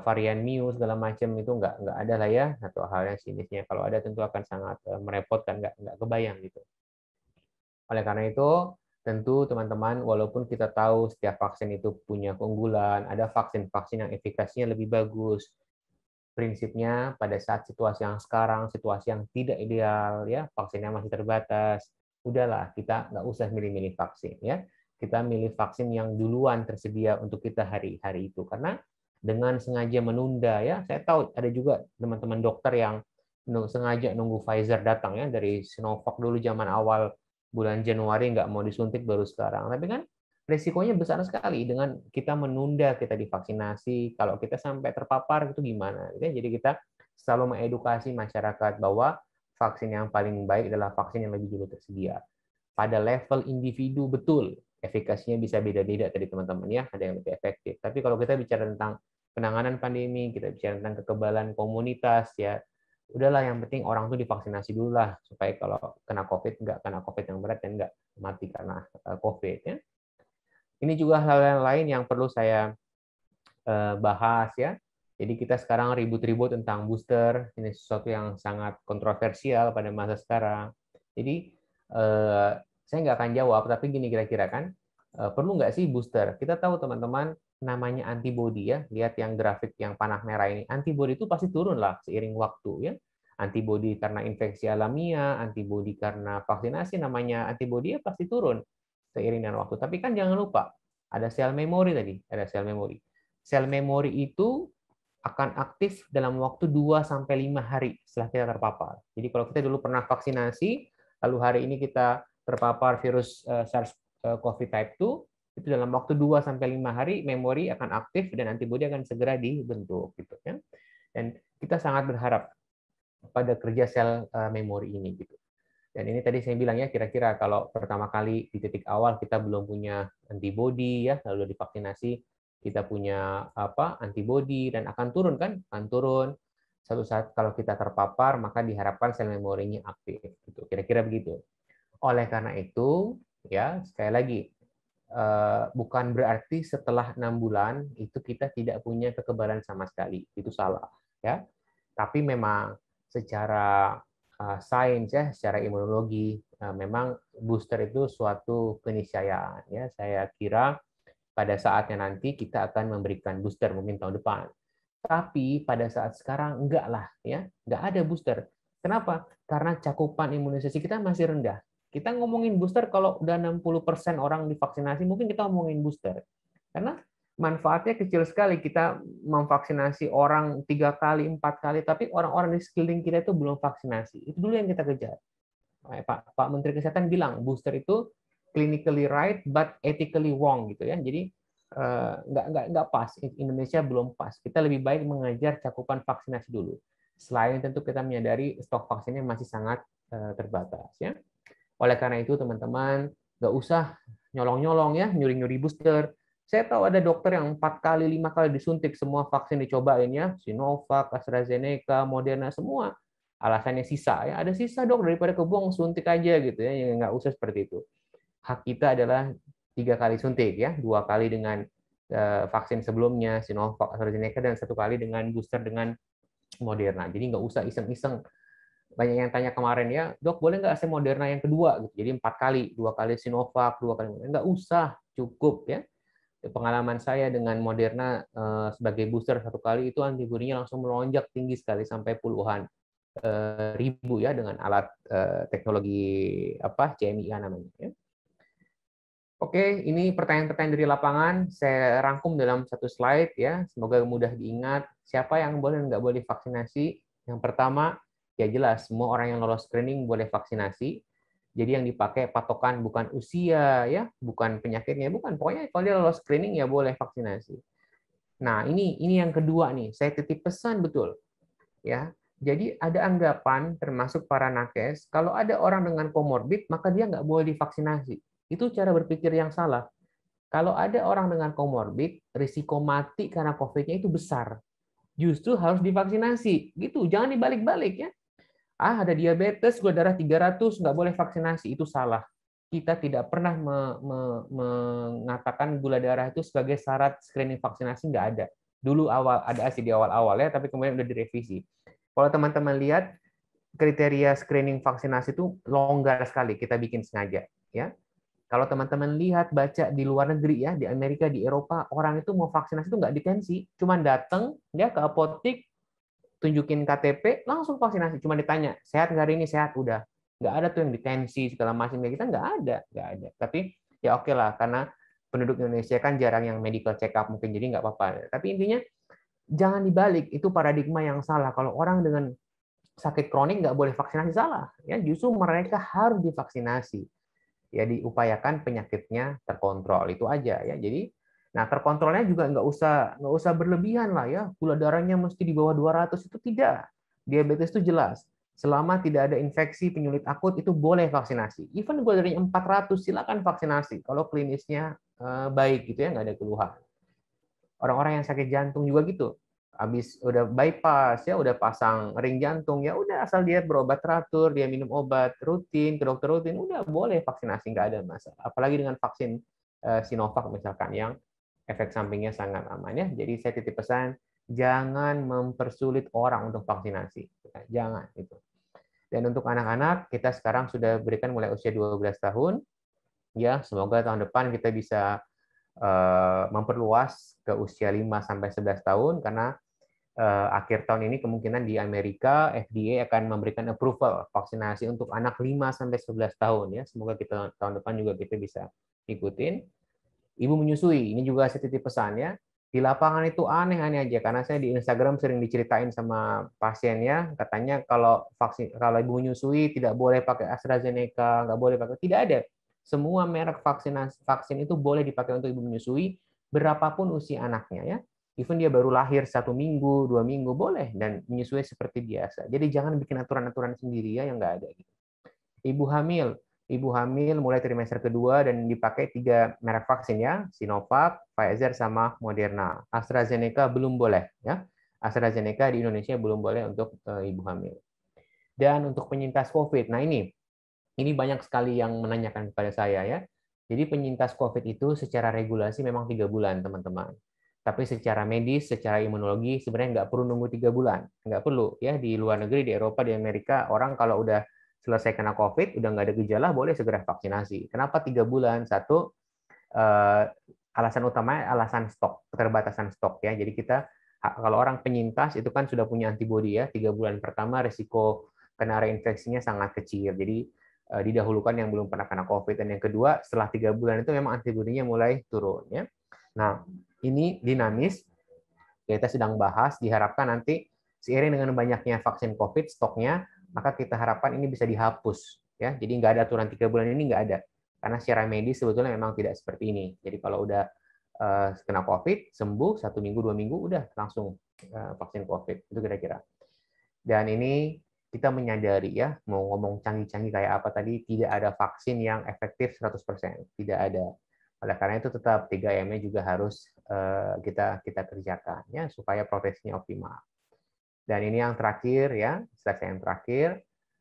varian Mu segala macam itu nggak ada lah ya, atau hal yang sinisnya. Kalau ada tentu akan sangat merepotkan, nggak kebayang gitu. Oleh karena itu, tentu teman-teman, walaupun kita tahu setiap vaksin itu punya keunggulan, ada vaksin-vaksin yang efikasinya lebih bagus. Prinsipnya pada saat situasi yang sekarang, situasi yang tidak ideal, ya vaksinnya masih terbatas, udahlah kita nggak usah milih-milih vaksin ya. Kita milih vaksin yang duluan tersedia untuk kita hari-hari itu. Karena dengan sengaja menunda ya, saya tahu ada juga teman-teman dokter yang sengaja nunggu Pfizer datang ya, dari Sinovac dulu zaman awal bulan Januari nggak mau disuntik baru sekarang. Tapi kan risikonya besar sekali dengan kita menunda kita divaksinasi. Kalau kita sampai terpapar itu gimana? Jadi kita selalu mengedukasi masyarakat bahwa vaksin yang paling baik adalah vaksin yang lebih dulu tersedia. Pada level individu betul, efikasinya bisa beda-beda tadi teman-teman ya, ada yang lebih efektif. Tapi kalau kita bicara tentang penanganan pandemi, kita bicara tentang kekebalan komunitas ya, udahlah yang penting orang tuh divaksinasi dulu lah supaya kalau kena COVID nggak kena COVID yang berat dan nggak mati karena COVID ya. Ini juga hal yang lain yang perlu saya bahas ya. Jadi kita sekarang ribut-ribut tentang booster, ini sesuatu yang sangat kontroversial pada masa sekarang. Jadi saya nggak akan jawab, tapi gini kira-kira kan, perlu nggak sih booster? Kita tahu teman-teman namanya antibody ya, lihat yang grafik yang panah merah ini, antibody itu pasti turun lah seiring waktu ya. Antibody karena infeksi alamiah, antibody karena vaksinasi, namanya antibody ya pasti turun seiring dengan waktu. Tapi kan jangan lupa, ada sel memori tadi, ada sel memori. Sel memori itu akan aktif dalam waktu 2-5 hari setelah kita terpapar. Jadi kalau kita dulu pernah vaksinasi, lalu hari ini kita terpapar virus SARS-CoV type 2, itu dalam waktu 2-5 hari memori akan aktif dan antibodi akan segera dibentuk gitu ya. Dan kita sangat berharap pada kerja sel memori ini gitu. Dan ini tadi saya bilang ya, kira-kira kalau pertama kali di titik awal kita belum punya antibodi ya, lalu divaksinasi kita punya antibodi dan akan turun kan, akan turun. Suatu saat kalau kita terpapar maka diharapkan sel memorinya aktif gitu. Kira-kira begitu. Oleh karena itu ya, sekali lagi bukan berarti setelah 6 bulan itu kita tidak punya kekebalan sama sekali. Itu salah ya. Tapi memang secara sains ya, secara imunologi memang booster itu suatu keniscayaan ya. Saya kira pada saatnya nanti kita akan memberikan booster mungkin tahun depan. Tapi pada saat sekarang enggak lah ya, enggak ada booster. Kenapa? Karena cakupan imunisasi kita masih rendah. Kita ngomongin booster kalau udah 60% orang divaksinasi, mungkin kita ngomongin booster. Karena manfaatnya kecil sekali. Kita memvaksinasi orang 3 kali, 4 kali, tapi orang-orang di sekeliling kita itu belum vaksinasi. Itu dulu yang kita kejar. Pak Menteri Kesehatan bilang booster itu clinically right but ethically wrong gitu ya. Jadi nggak pas. Indonesia belum pas. Kita lebih baik mengejar cakupan vaksinasi dulu. Selain tentu kita menyadari stok vaksinnya masih sangat terbatas ya. Oleh karena itu teman-teman nggak usah nyolong-nyolong ya, nyuri-nyuri booster. Saya tahu ada dokter yang 4 kali, 5 kali disuntik, semua vaksin dicobain ya, Sinovac, AstraZeneca, Moderna, semua. Alasannya sisa, ya ada sisa dok, daripada kebuang suntik aja gitu ya, yang nggak usah seperti itu. Hak kita adalah 3 kali suntik ya, 2 kali dengan vaksin sebelumnya, Sinovac, AstraZeneca, dan 1 kali dengan booster dengan Moderna. Jadi nggak usah iseng-iseng. Banyak yang tanya kemarin ya, dok boleh nggak saya Moderna yang kedua? Jadi 4 kali, 2 kali Sinovac, 2 kali Moderna. Nggak usah, cukup ya. Pengalaman saya dengan Moderna sebagai booster 1 kali itu antibodinya langsung melonjak tinggi sekali sampai puluhan ribu ya dengan alat teknologi CMIA namanya. Ya. Oke, ini pertanyaan-pertanyaan dari lapangan saya rangkum dalam satu slide ya. Semoga mudah diingat. Siapa yang boleh dan nggak boleh vaksinasi? Yang pertama, ya jelas semua orang yang lolos screening boleh vaksinasi. Jadi yang dipakai patokan bukan usia ya, bukan penyakitnya, bukan. Pokoknya kalau dia lolos screening ya boleh vaksinasi. Nah, ini yang kedua nih, saya titip pesan betul. Ya. Jadi ada anggapan termasuk para nakes, kalau ada orang dengan komorbid maka dia nggak boleh divaksinasi. Itu cara berpikir yang salah. Kalau ada orang dengan komorbid, risiko mati karena COVID-nya itu besar. Justru harus divaksinasi. Gitu, jangan dibalik-balik ya. Ada diabetes, gula darah 300, nggak boleh vaksinasi. Itu salah. Kita tidak pernah mengatakan gula darah itu sebagai syarat screening vaksinasi, nggak ada. Dulu ada sih di awal-awal ya, tapi kemudian udah direvisi. Kalau teman-teman lihat, kriteria screening vaksinasi itu longgar sekali, kita bikin sengaja. Ya. Kalau teman-teman lihat, baca di luar negeri ya, di Amerika, di Eropa, orang itu mau vaksinasi itu nggak ditensi, cuma datang ya ke apotik, tunjukin KTP, langsung vaksinasi. Cuma ditanya, sehat nggak hari ini? Sehat, udah. Nggak ada tuh yang ditensi, segala macam. Kita nggak ada. Tapi ya oke lah, karena penduduk Indonesia kan jarang yang medical check up, mungkin jadi nggak apa-apa. Tapi intinya, jangan dibalik, itu paradigma yang salah. Kalau orang dengan sakit kronik nggak boleh vaksinasi, salah. Ya, justru mereka harus divaksinasi. Ya, diupayakan penyakitnya terkontrol, itu aja ya. Jadi nah, terkontrolnya juga nggak usah berlebihan lah ya, gula darahnya mesti di bawah 200, itu tidak. Diabetes itu jelas, selama tidak ada infeksi penyulit akut itu boleh vaksinasi. Even gula darahnya 400, silakan vaksinasi kalau klinisnya baik gitu ya, nggak ada keluhan. Orang-orang yang sakit jantung juga gitu, habis udah bypass ya, udah pasang ring jantung ya, udah asal dia berobat teratur, dia minum obat rutin, ke dokter rutin, udah boleh vaksinasi, nggak ada masalah. Apalagi dengan vaksin Sinovac misalkan yang efek sampingnya sangat aman ya. Jadi saya titip pesan, jangan mempersulit orang untuk vaksinasi, jangan itu. Dan untuk anak-anak, kita sekarang sudah berikan mulai usia 12 tahun, ya semoga tahun depan kita bisa memperluas ke usia 5-11 tahun, karena akhir tahun ini kemungkinan di Amerika FDA akan memberikan approval vaksinasi untuk anak 5-11 tahun ya. Semoga kita tahun depan juga kita bisa ikutin. Ibu menyusui, ini juga saya titip pesan ya. Di lapangan itu aneh-aneh aja, karena saya di Instagram sering diceritain sama pasiennya, katanya kalau ibu menyusui tidak boleh pakai AstraZeneca, nggak boleh pakai, tidak ada. Semua merek vaksin itu boleh dipakai untuk ibu menyusui, berapapun usia anaknya ya. Even dia baru lahir 1 minggu, 2 minggu, boleh, dan menyusui seperti biasa. Jadi jangan bikin aturan-aturan sendiri ya yang nggak ada. Ibu hamil mulai trimester kedua dan dipakai 3 merek vaksin ya, Sinovac, Pfizer, sama Moderna. AstraZeneca belum boleh ya. AstraZeneca di Indonesia belum boleh untuk ibu hamil. Dan untuk penyintas COVID, nah ini banyak sekali yang menanyakan kepada saya ya. Jadi penyintas COVID itu secara regulasi memang 3 bulan, teman-teman. Tapi secara medis, secara imunologi, sebenarnya nggak perlu nunggu 3 bulan. Nggak perlu. Ya, di luar negeri, di Eropa, di Amerika, orang kalau udah selesai kena COVID, udah nggak ada gejala, boleh segera vaksinasi. Kenapa 3 bulan? Satu, alasan utamanya alasan stok, keterbatasan stok. Ya. Jadi kita, kalau orang penyintas, itu kan sudah punya antibodi ya. 3 bulan pertama, risiko kena reinfeksinya sangat kecil. Jadi didahulukan yang belum pernah kena COVID. Dan yang kedua, setelah 3 bulan itu memang antibodinya mulai turun. Ya. Nah, ini dinamis, kita sedang bahas, diharapkan nanti seiring dengan banyaknya vaksin COVID stoknya, maka kita harapkan ini bisa dihapus. Ya. Jadi nggak ada aturan 3 bulan ini, nggak ada. Karena secara medis sebetulnya memang tidak seperti ini. Jadi kalau udah kena COVID, sembuh, 1 minggu, 2 minggu, udah langsung vaksin COVID. Itu kira-kira. Dan ini kita menyadari ya, mau ngomong canggih-canggih kayak apa tadi, tidak ada vaksin yang efektif 100%. Tidak ada. Oleh karena itu tetap 3M-nya juga harus kita kerjakan ya supaya proteksinya optimal. Dan ini yang terakhir ya, slide yang terakhir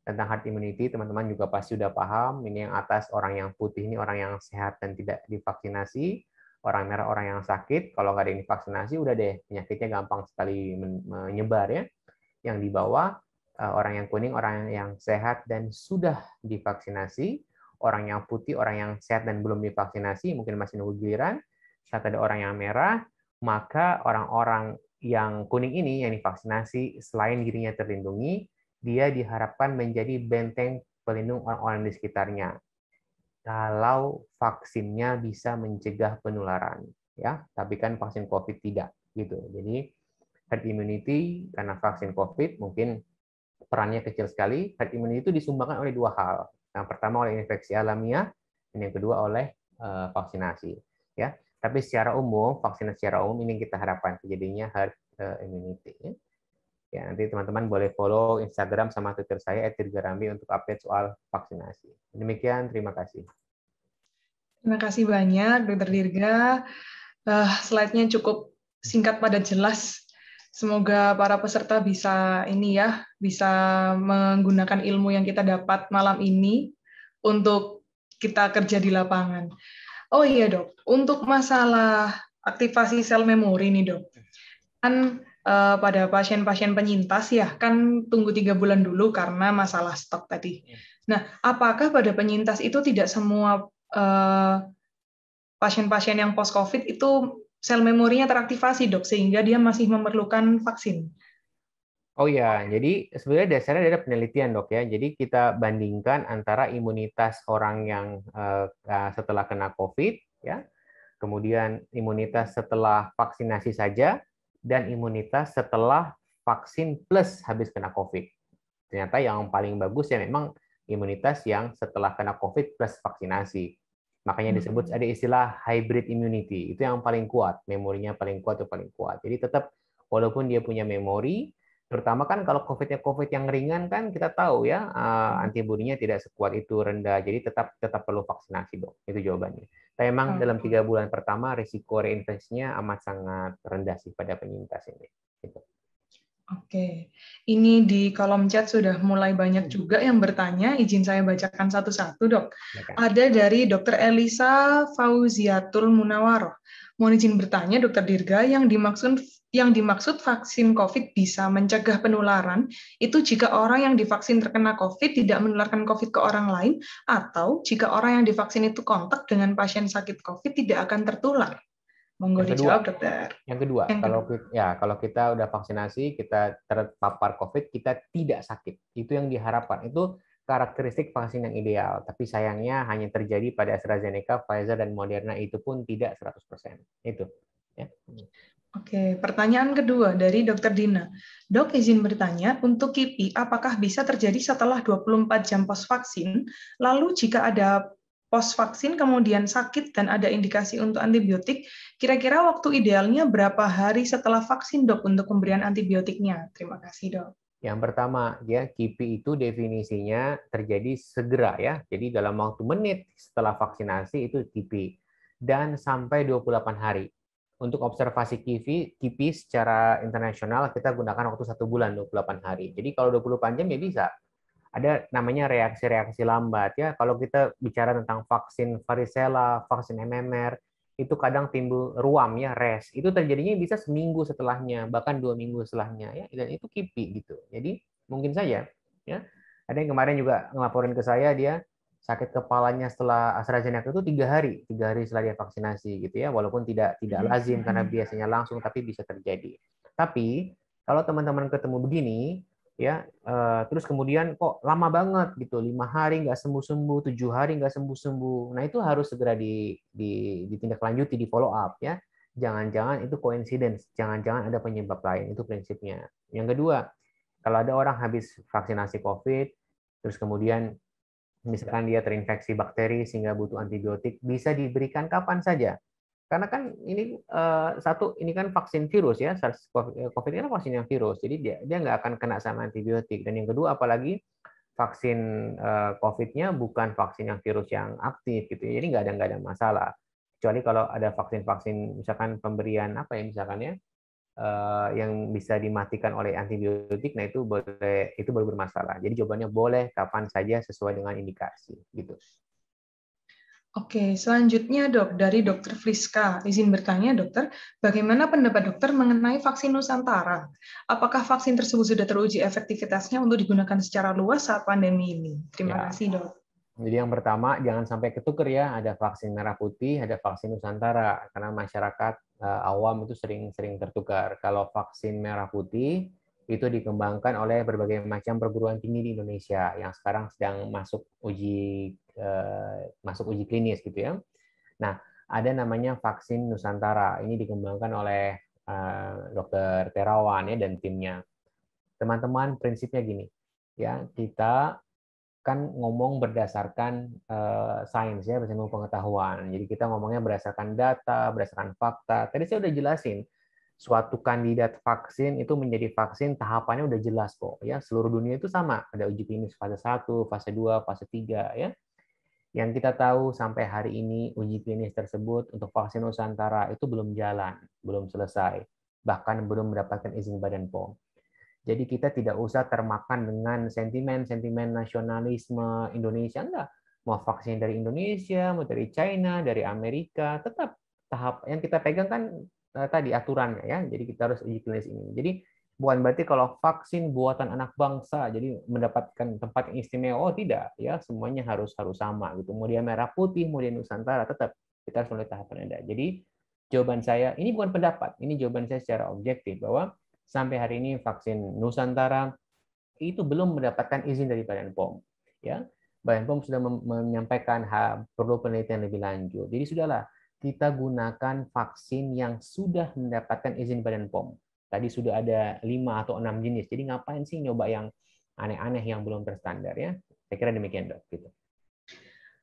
tentang herd immunity, teman-teman juga pasti sudah paham. Ini yang atas orang yang putih ini orang yang sehat dan tidak divaksinasi, orang merah orang yang sakit. Kalau nggak ada yang divaksinasi, udah deh penyakitnya gampang sekali menyebar ya. Yang di bawah orang yang kuning orang yang sehat dan sudah divaksinasi, orang yang putih orang yang sehat dan belum divaksinasi mungkin masih nunggu giliran. Saat ada orang yang merah, maka orang-orang yang kuning ini yang divaksinasi selain dirinya terlindungi, dia diharapkan menjadi benteng pelindung orang-orang di sekitarnya. Kalau vaksinnya bisa mencegah penularan, ya, tapi kan vaksin COVID tidak, gitu. Jadi herd immunity karena vaksin COVID mungkin perannya kecil sekali. Herd immunity itu disumbangkan oleh dua hal. Yang pertama oleh infeksi alamiah, dan yang kedua oleh vaksinasi. Ya, tapi secara umum, vaksinasi secara umum ini kita harapkan terjadinya herd immunity. Ya, nanti teman-teman boleh follow Instagram sama Twitter saya @dirgarambi untuk update soal vaksinasi. Demikian, terima kasih. Terima kasih banyak, Dr. Dirga. Slide-nya cukup singkat padat jelas. Semoga para peserta bisa bisa menggunakan ilmu yang kita dapat malam ini untuk kita kerja di lapangan. Oh iya dok, untuk masalah aktivasi sel memori nih dok, kan pada pasien-pasien penyintas ya kan tunggu 3 bulan dulu karena masalah stok tadi. Nah, apakah pada penyintas itu tidak semua pasien-pasien yang post-COVID itu sel memorinya teraktivasi dok sehingga dia masih memerlukan vaksin? Oh ya, jadi sebenarnya dasarnya ada penelitian dok ya. Jadi kita bandingkan antara imunitas orang yang setelah kena COVID, ya, kemudian imunitas setelah vaksinasi saja, dan imunitas setelah vaksin plus habis kena COVID. Ternyata yang paling bagus ya memang imunitas yang setelah kena COVID plus vaksinasi. Makanya disebut ada istilah hybrid immunity. Itu yang paling kuat, memorinya paling kuat atau paling kuat. Jadi tetap walaupun dia punya memori, terutama kan kalau COVID yang ringan kan kita tahu ya antibodinya tidak sekuat itu, rendah. Jadi tetap perlu vaksinasi dok. Itu jawabannya. Tapi memang dalam 3 bulan pertama risiko reinfeksinya amat sangat rendah sih pada penyintas ini. Gitu. Oke, ini di kolom chat sudah mulai banyak juga yang bertanya. Izin saya bacakan satu-satu, dok. Ada dari Dr. Elisa Fauziatul Munawaroh. Mohon izin bertanya, Dr. Dirga, yang dimaksud vaksin COVID bisa mencegah penularan, itu jika orang yang divaksin terkena COVID tidak menularkan COVID ke orang lain, atau jika orang yang divaksin itu kontak dengan pasien sakit COVID tidak akan tertular. Monggo dijawab, dokter. Yang kedua, kalau kita udah vaksinasi, kita terpapar COVID, kita tidak sakit. Itu yang diharapkan. Itu karakteristik vaksin yang ideal. Tapi sayangnya hanya terjadi pada AstraZeneca, Pfizer, dan Moderna. Itu pun tidak 100%. Itu. Ya. Oke, pertanyaan kedua dari Dr. Dina. Dok, izin bertanya, untuk KIPI, apakah bisa terjadi setelah 24 jam pos vaksin? Lalu jika ada pos vaksin kemudian sakit dan ada indikasi untuk antibiotik, kira-kira waktu idealnya berapa hari setelah vaksin, dok, untuk pemberian antibiotiknya? Terima kasih, dok. Yang pertama, ya KIPI itu definisinya terjadi segera ya. Jadi dalam waktu menit setelah vaksinasi itu KIPI dan sampai 28 hari. Untuk observasi KIPI secara internasional kita gunakan waktu 1 bulan 28 hari. Jadi kalau 24 jam ya bisa. Ada namanya reaksi-reaksi lambat ya. Kalau kita bicara tentang vaksin varicella, vaksin MMR, itu kadang timbul ruam ya, res. Itu terjadinya bisa seminggu setelahnya, bahkan 2 minggu setelahnya ya. Dan itu KIPI gitu. Jadi mungkin saja ya. Ada yang kemarin juga ngelaporin ke saya dia sakit kepalanya setelah AstraZeneca itu 3 hari setelah dia vaksinasi gitu ya. Walaupun tidak lazim karena biasanya langsung, tapi bisa terjadi. Tapi kalau teman-teman ketemu begini ya terus kemudian kok lama banget gitu 5 hari nggak sembuh-sembuh 7 hari nggak sembuh-sembuh, nah itu harus segera ditindaklanjuti, di follow up ya, jangan-jangan itu coincidence, jangan-jangan ada penyebab lain, itu prinsipnya. Yang kedua, kalau ada orang habis vaksinasi COVID terus kemudian misalkan dia terinfeksi bakteri sehingga butuh antibiotik, bisa diberikan kapan saja. Karena kan ini ini kan vaksin virus ya, COVID ini kan vaksin yang virus, jadi dia nggak akan kena sama antibiotik. Dan yang kedua, apalagi vaksin COVID-nya bukan vaksin yang virus yang aktif gitu, jadi nggak ada masalah. Kecuali kalau ada vaksin-vaksin, misalkan pemberian apa ya, misalkan ya, yang bisa dimatikan oleh antibiotik, nah itu boleh, itu baru bermasalah. Jadi jawabannya boleh kapan saja sesuai dengan indikasi, gitu. Oke, selanjutnya dok, dari Dokter Friska. Izin bertanya dokter, bagaimana pendapat dokter mengenai vaksin Nusantara? Apakah vaksin tersebut sudah teruji efektivitasnya untuk digunakan secara luas saat pandemi ini? Terima Ya, kasih dok. jadi yang pertama jangan sampai ketuker ya, ada vaksin merah putih, ada vaksin Nusantara, karena masyarakat awam itu sering tertukar. Kalau vaksin merah putih itu dikembangkan oleh berbagai macam perguruan tinggi di Indonesia yang sekarang sedang masuk uji klinis gitu ya. Nah, ada namanya vaksin Nusantara. Ini dikembangkan oleh Dokter Terawan ya dan timnya. Teman-teman, prinsipnya gini, ya kita kan ngomong berdasarkan sains ya, berdasarkan pengetahuan. Jadi kita ngomongnya berdasarkan data, berdasarkan fakta. Tadi saya udah jelasin, suatu kandidat vaksin itu menjadi vaksin tahapannya udah jelas kok ya. Seluruh dunia itu sama, ada uji klinis fase 1, fase 2, fase 3 ya. Yang kita tahu sampai hari ini uji klinis tersebut untuk vaksin Nusantara itu belum jalan, belum selesai, bahkan belum mendapatkan izin Badan POM. Jadi kita tidak usah termakan dengan sentimen-sentimen nasionalisme Indonesia, enggak. Mau vaksin dari Indonesia, mau dari China, dari Amerika, tetap tahap yang kita pegang kan tadi aturannya ya. Jadi kita harus uji klinis ini. Jadi bukan berarti kalau vaksin buatan anak bangsa jadi mendapatkan tempat yang istimewa, oh tidak ya, semuanya harus sama gitu. Mau dia merah putih, mau dia Nusantara, tetap kita harus melalui tahapan Anda. Jadi jawaban saya ini bukan pendapat, ini jawaban saya secara objektif bahwa sampai hari ini vaksin Nusantara itu belum mendapatkan izin dari Badan POM. Ya, Badan POM sudah menyampaikan perlu penelitian lebih lanjut. Jadi sudahlah kita gunakan vaksin yang sudah mendapatkan izin Badan POM. Tadi sudah ada 5 atau 6 jenis. Jadi ngapain sih nyoba yang aneh-aneh yang belum terstandar ya? Saya kira demikian dok. Gitu.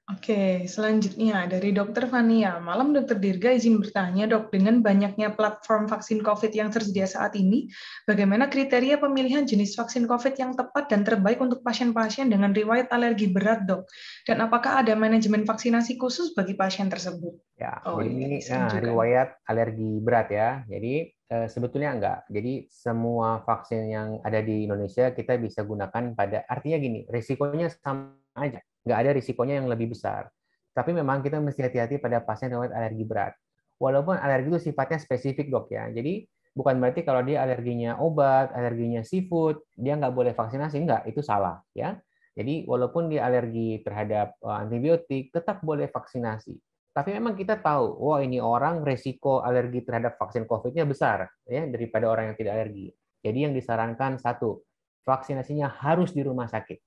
Oke, selanjutnya dari Dokter Fania. Malam Dokter Dirga, izin bertanya dok, dengan banyaknya platform vaksin COVID yang tersedia saat ini, bagaimana kriteria pemilihan jenis vaksin COVID yang tepat dan terbaik untuk pasien-pasien dengan riwayat alergi berat dok? Dan apakah ada manajemen vaksinasi khusus bagi pasien tersebut? Ya, Oh jadi iya, ini disetujukan. riwayat alergi berat ya. Jadi sebetulnya enggak. Jadi semua vaksin yang ada di Indonesia kita bisa gunakan pada, artinya gini, risikonya sama aja. Nggak ada risikonya yang lebih besar. Tapi memang kita mesti hati-hati pada pasien riwayat alergi berat. Walaupun alergi itu sifatnya spesifik dok ya. Jadi bukan berarti kalau dia alerginya obat, alerginya seafood, dia nggak boleh vaksinasi. Enggak, itu salah ya. Jadi walaupun dia alergi terhadap antibiotik, tetap boleh vaksinasi. Tapi memang kita tahu, wah ini orang resiko alergi terhadap vaksin COVID-nya besar ya daripada orang yang tidak alergi. Jadi yang disarankan satu, vaksinasinya harus di rumah sakit.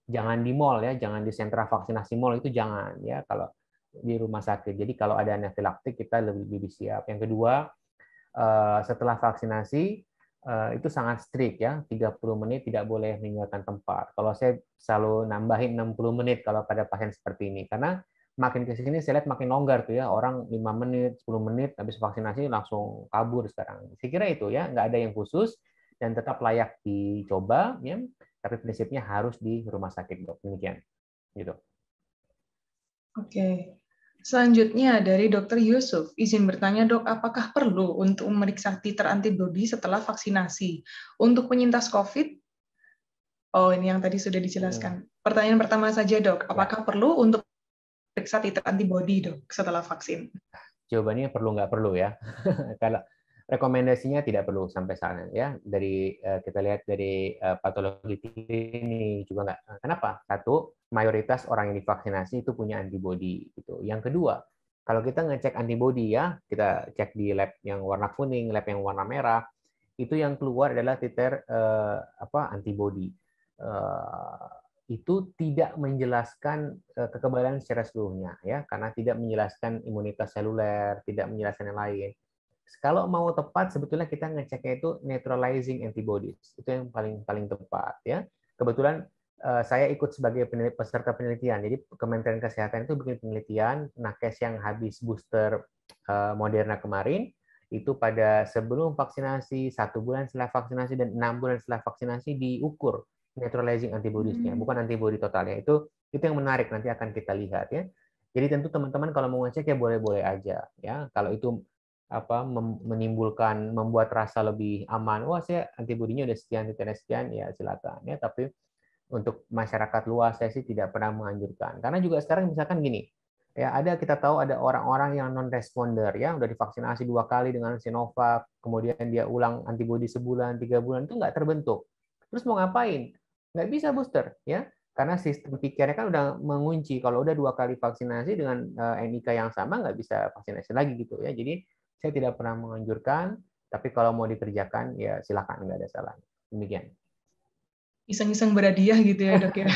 Jangan di mall ya, jangan di sentra vaksinasi mall itu jangan ya kalau di rumah sakit. Jadi kalau ada anafilaktik kita lebih siap. Yang kedua, setelah vaksinasi itu sangat strict ya, 30 menit tidak boleh meninggalkan tempat. Kalau saya selalu nambahin 60 menit kalau pada pasien seperti ini karena makin ke sini saya lihat makin longgar tuh ya, orang 5 menit, 10 menit habis vaksinasi langsung kabur sekarang. Saya kira itu ya, nggak ada yang khusus dan tetap layak dicoba ya, tapi prinsipnya harus di rumah sakit dok. Demikian gitu. Oke. Selanjutnya dari Dr. Yusuf, izin bertanya dok, apakah perlu untuk memeriksa titer antibodi setelah vaksinasi? Untuk penyintas COVID, oh ini yang tadi sudah dijelaskan. Pertanyaan pertama saja dok, Ya, apakah perlu untuk periksa titer antibodi dok setelah vaksin? jawabannya perlu nggak perlu ya. Kalau rekomendasinya tidak perlu sampai sana ya. Dari kita lihat dari patologi ini juga nggak. Kenapa? Satu, mayoritas orang yang divaksinasi itu punya antibodi gitu. Yang kedua, kalau kita ngecek antibodi ya, kita cek di lab yang warna kuning, lab yang warna merah, itu yang keluar adalah titer antibodi. Itu tidak menjelaskan kekebalan secara seluruhnya ya, karena tidak menjelaskan imunitas seluler, tidak menjelaskan yang lain. Kalau mau tepat sebetulnya kita ngeceknya itu neutralizing antibodies. Itu yang paling paling tepat ya. Kebetulan saya ikut sebagai peserta penelitian. Jadi Kementerian Kesehatan itu bikin penelitian nakes yang habis booster Moderna kemarin itu pada sebelum vaksinasi, 1 bulan setelah vaksinasi, dan 6 bulan setelah vaksinasi diukur neutralizing antibodies-nya, bukan antibodi totalnya. Itu yang menarik, nanti akan kita lihat ya. Jadi tentu teman-teman kalau mau ngecek ya boleh-boleh aja ya. Kalau itu menimbulkan, membuat rasa lebih aman, wah saya antibodinya udah sekian, titanya sekian, ya silakan ya. Tapi untuk masyarakat luas saya sih tidak pernah menganjurkan. Karena juga sekarang misalkan gini, ya kita tahu ada orang-orang yang non responder ya, udah divaksinasi 2 kali dengan Sinovac, kemudian dia ulang antibodi sebulan, 3 bulan itu nggak terbentuk. Terus mau ngapain? Nggak bisa booster ya, karena sistem pikirnya kan udah mengunci. Kalau udah 2 kali vaksinasi dengan NIK yang sama nggak bisa vaksinasi lagi gitu ya. Jadi saya tidak pernah menganjurkan, tapi kalau mau dikerjakan ya silakan, nggak ada salahnya. Demikian. Iseng-iseng berhadiah gitu ya dok ya.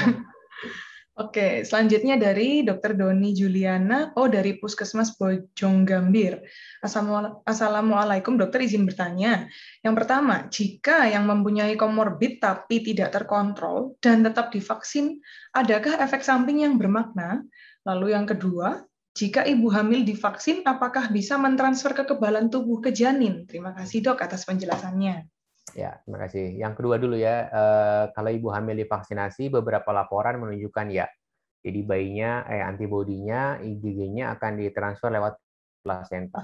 Oke, selanjutnya dari Dr. Doni Juliana, dari Puskesmas Bojonggambir. Assalamualaikum dokter, izin bertanya. Yang pertama, jika yang mempunyai komorbid tapi tidak terkontrol dan tetap divaksin, adakah efek samping yang bermakna? Lalu yang kedua, jika ibu hamil divaksin, apakah bisa mentransfer kekebalan tubuh ke janin? Terima kasih dok atas penjelasannya. Ya, terima kasih. Yang kedua dulu ya, kalau ibu hamil divaksinasi, beberapa laporan menunjukkan ya. Jadi bayinya, antibodinya, IgG-nya akan ditransfer lewat plasenta.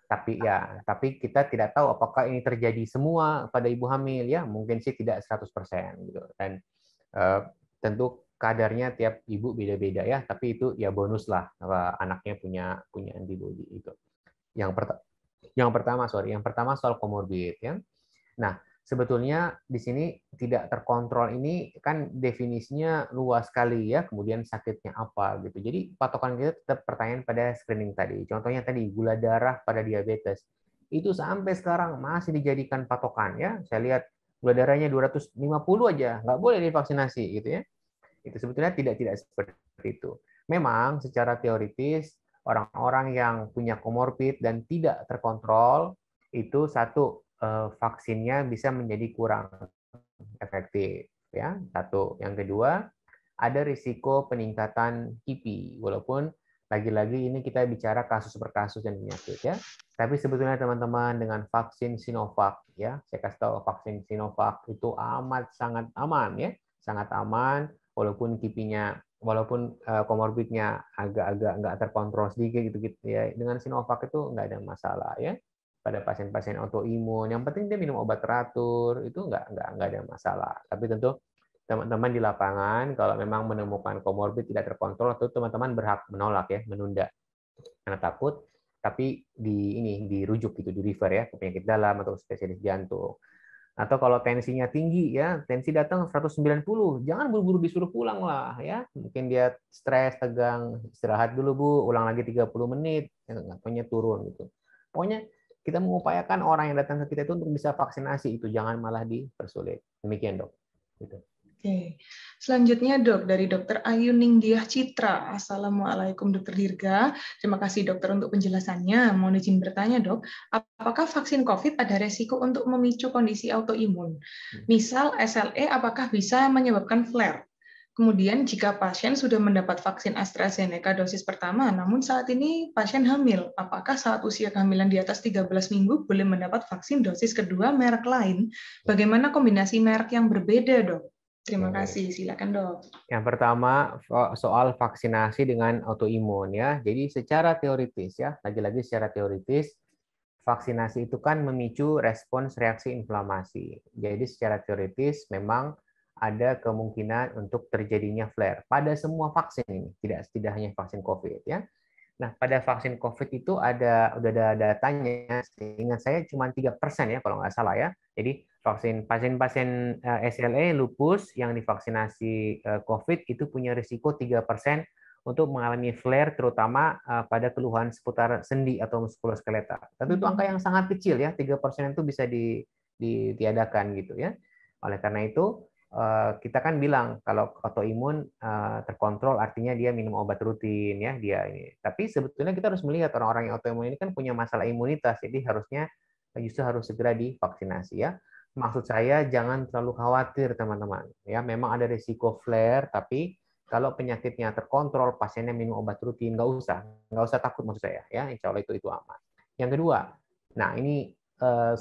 Tapi kita tidak tahu apakah ini terjadi semua pada ibu hamil ya. Mungkin sih tidak 100% gitu. Dan tentu kadarnya tiap ibu beda-beda ya. Tapi itu ya bonus lah anaknya punya antibodi itu. Yang pertama soal komorbid ya. Nah, sebetulnya di sini tidak terkontrol ini kan definisinya luas sekali ya, kemudian sakitnya apa gitu. Jadi patokan kita tetap pertanyaan pada screening tadi. Contohnya tadi gula darah pada diabetes. Itu sampai sekarang masih dijadikan patokan ya. Saya lihat gula darahnya 250 aja, nggak boleh divaksinasi gitu ya. Itu sebetulnya tidak seperti itu. Memang secara teoritis orang-orang yang punya komorbid dan tidak terkontrol itu vaksinnya bisa menjadi kurang efektif ya. Satu. Yang kedua, ada risiko peningkatan KIPI walaupun lagi-lagi ini kita bicara kasus per kasus dan penyakit ya. Tapi sebetulnya teman-teman dengan vaksin Sinovac ya, saya kasih tahu vaksin Sinovac itu amat sangat aman ya, sangat aman walaupun KIPI-nya walaupun komorbidnya agak-agak nggak terkontrol sedikit gitu ya, dengan Sinovac itu nggak ada masalah ya. Pada pasien-pasien autoimun, yang penting dia minum obat teratur, itu nggak ada masalah. Tapi tentu teman-teman di lapangan kalau memang menemukan komorbid tidak terkontrol, itu teman-teman berhak menolak ya, menunda karena takut, tapi dirujuk gitu, di refer ya ke penyakit dalam atau spesialis jantung. Atau kalau tensinya tinggi ya, tensi datang 190, jangan buru-buru disuruh pulang lah ya. Mungkin dia stres, tegang, istirahat dulu Bu, ulang lagi 30 menit, pokoknya turun gitu. Pokoknya kita mengupayakan orang yang datang ke kita itu untuk bisa vaksinasi, itu jangan malah dipersulit. Demikian dok. Gitu. Oke. Selanjutnya dok, dari Dr. Ayu Ningdiah Citra. Assalamualaikum Dr. Dirga. Terima kasih dokter untuk penjelasannya. Mohon izin bertanya dok, apakah vaksin COVID ada resiko untuk memicu kondisi autoimun? Misal SLE apakah bisa menyebabkan flare? Kemudian jika pasien sudah mendapat vaksin AstraZeneca dosis pertama, namun saat ini pasien hamil, apakah saat usia kehamilan di atas 13 minggu boleh mendapat vaksin dosis kedua merek lain? Bagaimana kombinasi merek yang berbeda dok? Terima kasih, silakan dok. Yang pertama soal vaksinasi dengan autoimun ya. Jadi secara teoritis ya, lagi-lagi secara teoritis vaksinasi itu kan memicu respons reaksi inflamasi. Jadi secara teoritis memang ada kemungkinan untuk terjadinya flare pada semua vaksin ini, tidak hanya vaksin COVID ya. Nah, pada vaksin COVID itu udah ada datanya, seingat saya cuma 3% ya kalau nggak salah ya. Jadi pasien-pasien SLE lupus yang divaksinasi COVID itu punya risiko 3% untuk mengalami flare, terutama pada keluhan seputar sendi atau muskuloskeletal. Tentu itu angka yang sangat kecil ya, 3% itu bisa ditiadakan gitu ya. Oleh karena itu kita kan bilang kalau autoimun terkontrol artinya dia minum obat rutin ya dia ini. Tapi sebetulnya kita harus melihat orang-orang yang autoimun ini kan punya masalah imunitas, jadi harusnya justru harus segera divaksinasi ya. Maksud saya jangan terlalu khawatir teman-teman ya. Memang ada risiko flare, tapi kalau penyakitnya terkontrol, pasiennya minum obat rutin, nggak usah takut maksud saya ya. Insya Allah itu aman. Yang kedua, nah ini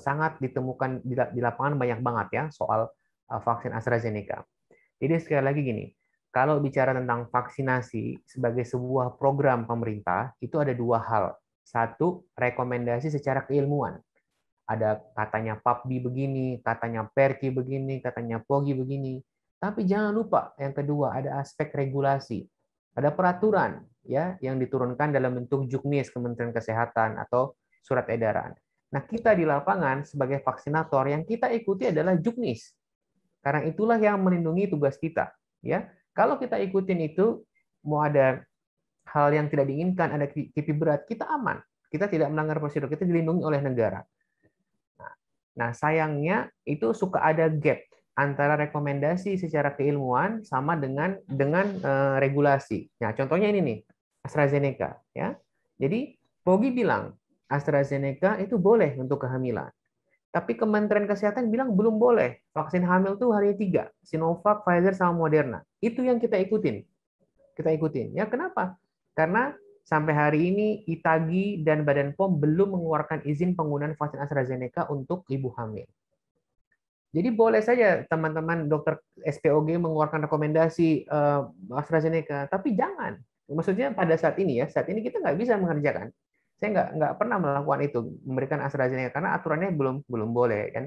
sangat ditemukan di lapangan banyak banget ya soal vaksin AstraZeneca. Jadi sekali lagi gini, kalau bicara tentang vaksinasi sebagai sebuah program pemerintah, itu ada dua hal. Satu, rekomendasi secara keilmuan. Ada katanya PAPBI begini, katanya Perki begini, katanya POGI begini. Tapi jangan lupa yang kedua ada aspek regulasi. Ada peraturan ya yang diturunkan dalam bentuk juknis Kementerian Kesehatan atau surat edaran. Nah, kita di lapangan sebagai vaksinator yang kita ikuti adalah juknis. Karena itulah yang melindungi tugas kita, ya. Kalau kita ikutin itu, mau ada hal yang tidak diinginkan, ada kipi berat, kita aman. Kita tidak melanggar prosedur, kita dilindungi oleh negara. Nah, sayangnya itu suka ada gap antara rekomendasi secara keilmuan sama dengan regulasi. Nah, contohnya ini nih, AstraZeneca, ya. Jadi POGI bilang AstraZeneca itu boleh untuk kehamilan. Tapi Kementerian Kesehatan bilang belum boleh. Vaksin hamil tuh hari 3, Sinovac, Pfizer, sama Moderna. Itu yang kita ikutin. Kita ikutin. Ya, kenapa? Karena sampai hari ini ITAGI dan Badan POM belum mengeluarkan izin penggunaan vaksin AstraZeneca untuk ibu hamil. Jadi boleh saja teman-teman dokter SPOG mengeluarkan rekomendasi AstraZeneca, tapi jangan. Maksudnya pada saat ini ya, saat ini kita nggak bisa mengerjakan. Saya nggak pernah melakukan itu, memberikan AstraZeneca karena aturannya belum boleh kan.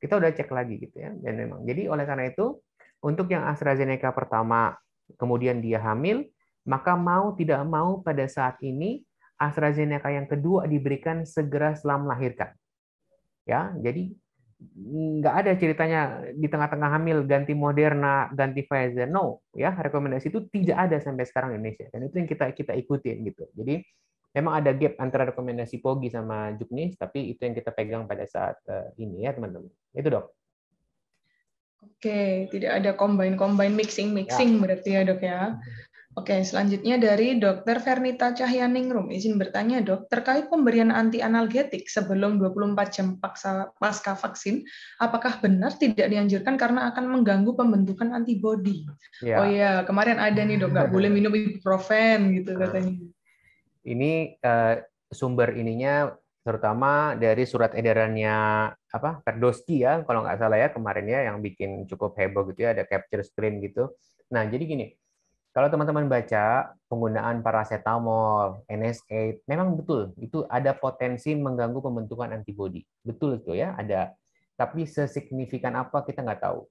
Kita udah cek lagi gitu ya. Dan memang. Jadi oleh karena itu untuk yang AstraZeneca pertama kemudian dia hamil, maka mau tidak mau pada saat ini AstraZeneca yang kedua diberikan segera setelah melahirkan. Ya, jadi nggak ada ceritanya di tengah-tengah hamil ganti Moderna, ganti Pfizer. No, ya rekomendasi itu tidak ada sampai sekarang di Indonesia. Dan itu yang kita ikutin gitu. Jadi memang ada gap antara rekomendasi POGI sama Juknis, tapi itu yang kita pegang pada saat ini ya teman-teman. Itu dok. Oke, tidak ada combine mixing berarti ya dok ya. Oke, selanjutnya dari Dr. Vernita Cahyaningrum. Izin bertanya, Dok, terkait pemberian anti-analgetik sebelum 24 jam pasca vaksin, apakah benar tidak dianjurkan karena akan mengganggu pembentukan antibodi? Ya. Oh iya, kemarin ada nih, Dok, nggak boleh minum ibuprofen gitu katanya. Ini sumber ininya terutama dari surat edarannya Ferdowski ya, kalau nggak salah ya kemarin ya yang bikin cukup heboh gitu ya, ada capture screen gitu. Nah, jadi gini, kalau teman-teman baca penggunaan paracetamol, NSAID, memang betul itu ada potensi mengganggu pembentukan antibodi. Betul itu ya, ada. Tapi sesignifikan apa kita nggak tahu.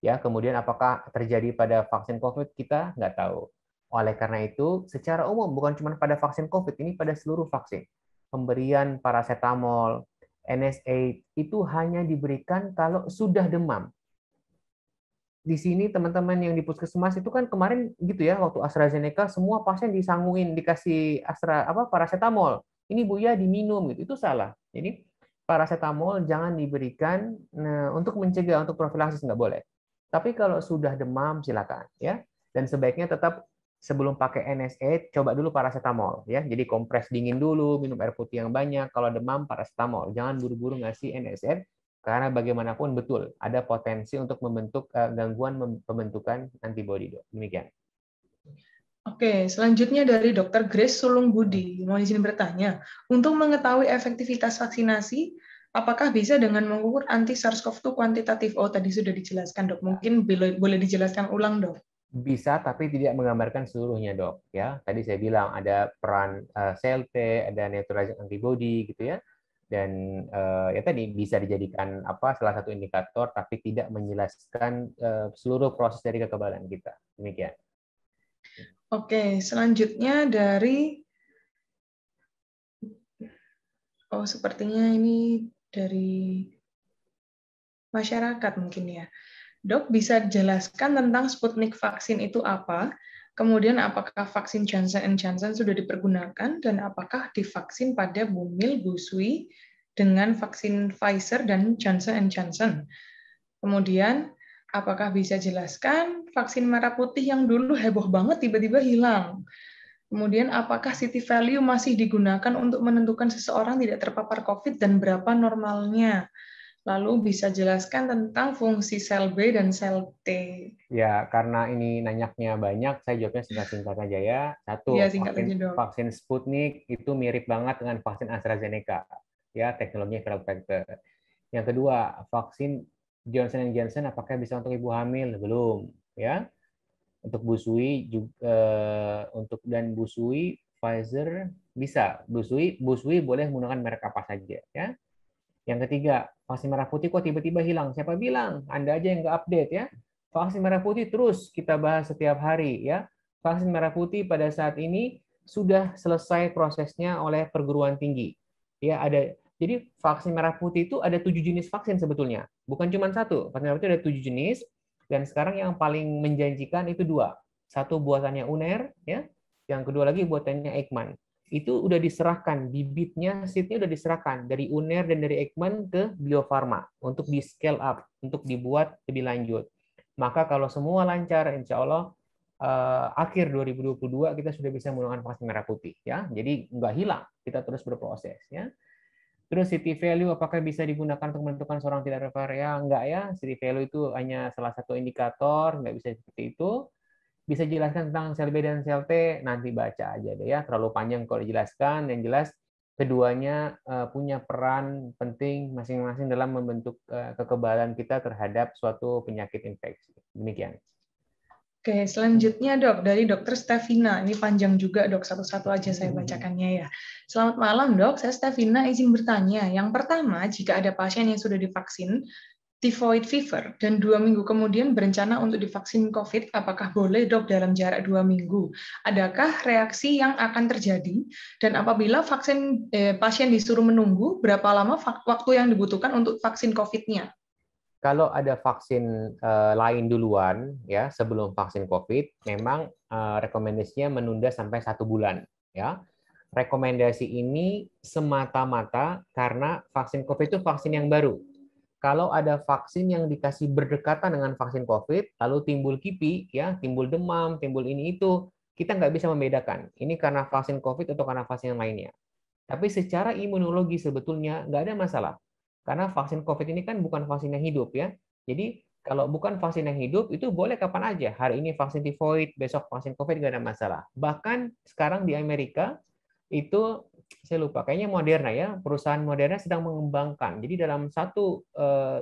Ya, kemudian apakah terjadi pada vaksin COVID kita nggak tahu. Oleh karena itu, secara umum bukan cuma pada vaksin COVID, ini pada seluruh vaksin. Pemberian paracetamol, NSAID itu hanya diberikan kalau sudah demam. Di sini teman-teman yang di puskesmas itu kan kemarin gitu ya, waktu AstraZeneca semua pasien disanguin dikasih paracetamol. Ini Bu ya diminum gitu. Itu salah. Jadi paracetamol jangan diberikan untuk mencegah, untuk profilaksis nggak boleh. Tapi kalau sudah demam silakan ya. Dan sebaiknya tetap sebelum pakai NSAID coba dulu paracetamol ya. Jadi kompres dingin dulu, minum air putih yang banyak. Kalau demam paracetamol, jangan buru-buru ngasih NSAID karena bagaimanapun betul ada potensi untuk membentuk gangguan pembentukan antibodi. Demikian. Oke, selanjutnya dari Dr. Grace Sulung Budi. Mau izin bertanya, untuk mengetahui efektivitas vaksinasi, apakah bisa dengan mengukur anti SARS-CoV-2 kuantitatif? Oh, tadi sudah dijelaskan, Dok. Mungkin boleh dijelaskan ulang, Dok. Bisa, tapi tidak menggambarkan seluruhnya, dok. Ya, tadi saya bilang ada peran sel T, ada neutralizing antibody, gitu ya. Dan ya tadi bisa dijadikan salah satu indikator, tapi tidak menjelaskan seluruh proses dari kekebalan kita. Demikian. Oke, selanjutnya dari sepertinya ini dari masyarakat mungkin ya. Dok, bisa jelaskan tentang Sputnik vaksin itu apa? Kemudian apakah vaksin Johnson & Johnson sudah dipergunakan dan apakah divaksin pada Bumil, Busui dengan vaksin Pfizer dan Johnson & Johnson? Kemudian apakah bisa jelaskan vaksin merah putih yang dulu heboh banget tiba-tiba hilang? Kemudian apakah city value masih digunakan untuk menentukan seseorang tidak terpapar COVID dan berapa normalnya? Lalu bisa jelaskan tentang fungsi sel B dan sel T. Ya, karena ini nanyaknya banyak, saya jawabnya singkat-singkat aja ya. Ya, Satu, singkat aja, Dok. vaksin Sputnik itu mirip banget dengan vaksin AstraZeneca. Ya, teknologinya viral vector. Yang kedua, vaksin Johnson & Johnson apakah bisa untuk ibu hamil? Belum, ya. Untuk busui juga dan busui Pfizer bisa. Busui boleh menggunakan merek apa saja ya. Yang ketiga, vaksin merah putih kok tiba-tiba hilang? Siapa bilang? Anda aja yang nggak update ya. Vaksin merah putih terus kita bahas setiap hari ya. Vaksin merah putih pada saat ini sudah selesai prosesnya oleh perguruan tinggi. Ya, jadi vaksin merah putih itu ada 7 jenis vaksin sebetulnya. Bukan cuma satu. Vaksin merah putih ada 7 jenis dan sekarang yang paling menjanjikan itu 2. Satu buatannya UNER ya. Yang kedua lagi buatannya Eijkman. Itu udah diserahkan, bibitnya, seednya udah diserahkan dari UNER dan dari Eijkman ke Bio Farma untuk di scale up, untuk dibuat lebih lanjut. Maka kalau semua lancar, insya Allah akhir 2022 kita sudah bisa menggunakan vaksin merah putih, ya. Jadi nggak hilang, kita terus berproses, ya. Terus city value apakah bisa digunakan untuk menentukan seorang tidak refer? Ya, enggak ya. City value itu hanya salah satu indikator, nggak bisa seperti itu. Bisa jelaskan tentang sel B dan sel T, nanti baca aja deh ya. Terlalu panjang kalau dijelaskan. Yang jelas keduanya punya peran penting masing-masing dalam membentuk kekebalan kita terhadap suatu penyakit infeksi. Demikian. Oke, selanjutnya dok, dari dokter Stevina. Ini panjang juga dok, satu-satu aja saya bacakannya ya. Selamat malam dok, saya Stevina izin bertanya. Yang pertama, jika ada pasien yang sudah divaksin typhoid fever dan 2 minggu kemudian berencana untuk divaksin COVID, apakah boleh dok dalam jarak 2 minggu? Adakah reaksi yang akan terjadi? Dan apabila pasien disuruh menunggu, berapa lama waktu yang dibutuhkan untuk vaksin COVID-nya? Kalau ada vaksin lain duluan ya sebelum vaksin COVID, memang rekomendasinya menunda sampai 1 bulan ya. Rekomendasi ini semata-mata karena vaksin COVID itu vaksin yang baru. Kalau ada vaksin yang dikasih berdekatan dengan vaksin COVID, lalu timbul KIPI, ya, timbul demam, timbul ini itu, kita nggak bisa membedakan. Ini karena vaksin COVID atau karena vaksin yang lainnya. Tapi secara imunologi sebetulnya nggak ada masalah. Karena vaksin COVID ini kan bukan vaksin yang hidup, ya. Jadi kalau bukan vaksin yang hidup, itu boleh kapan aja. Hari ini vaksin tifoid, besok vaksin COVID nggak ada masalah. Bahkan sekarang di Amerika, itu saya lupa, kayaknya Moderna ya, perusahaan Moderna sedang mengembangkan. Jadi dalam satu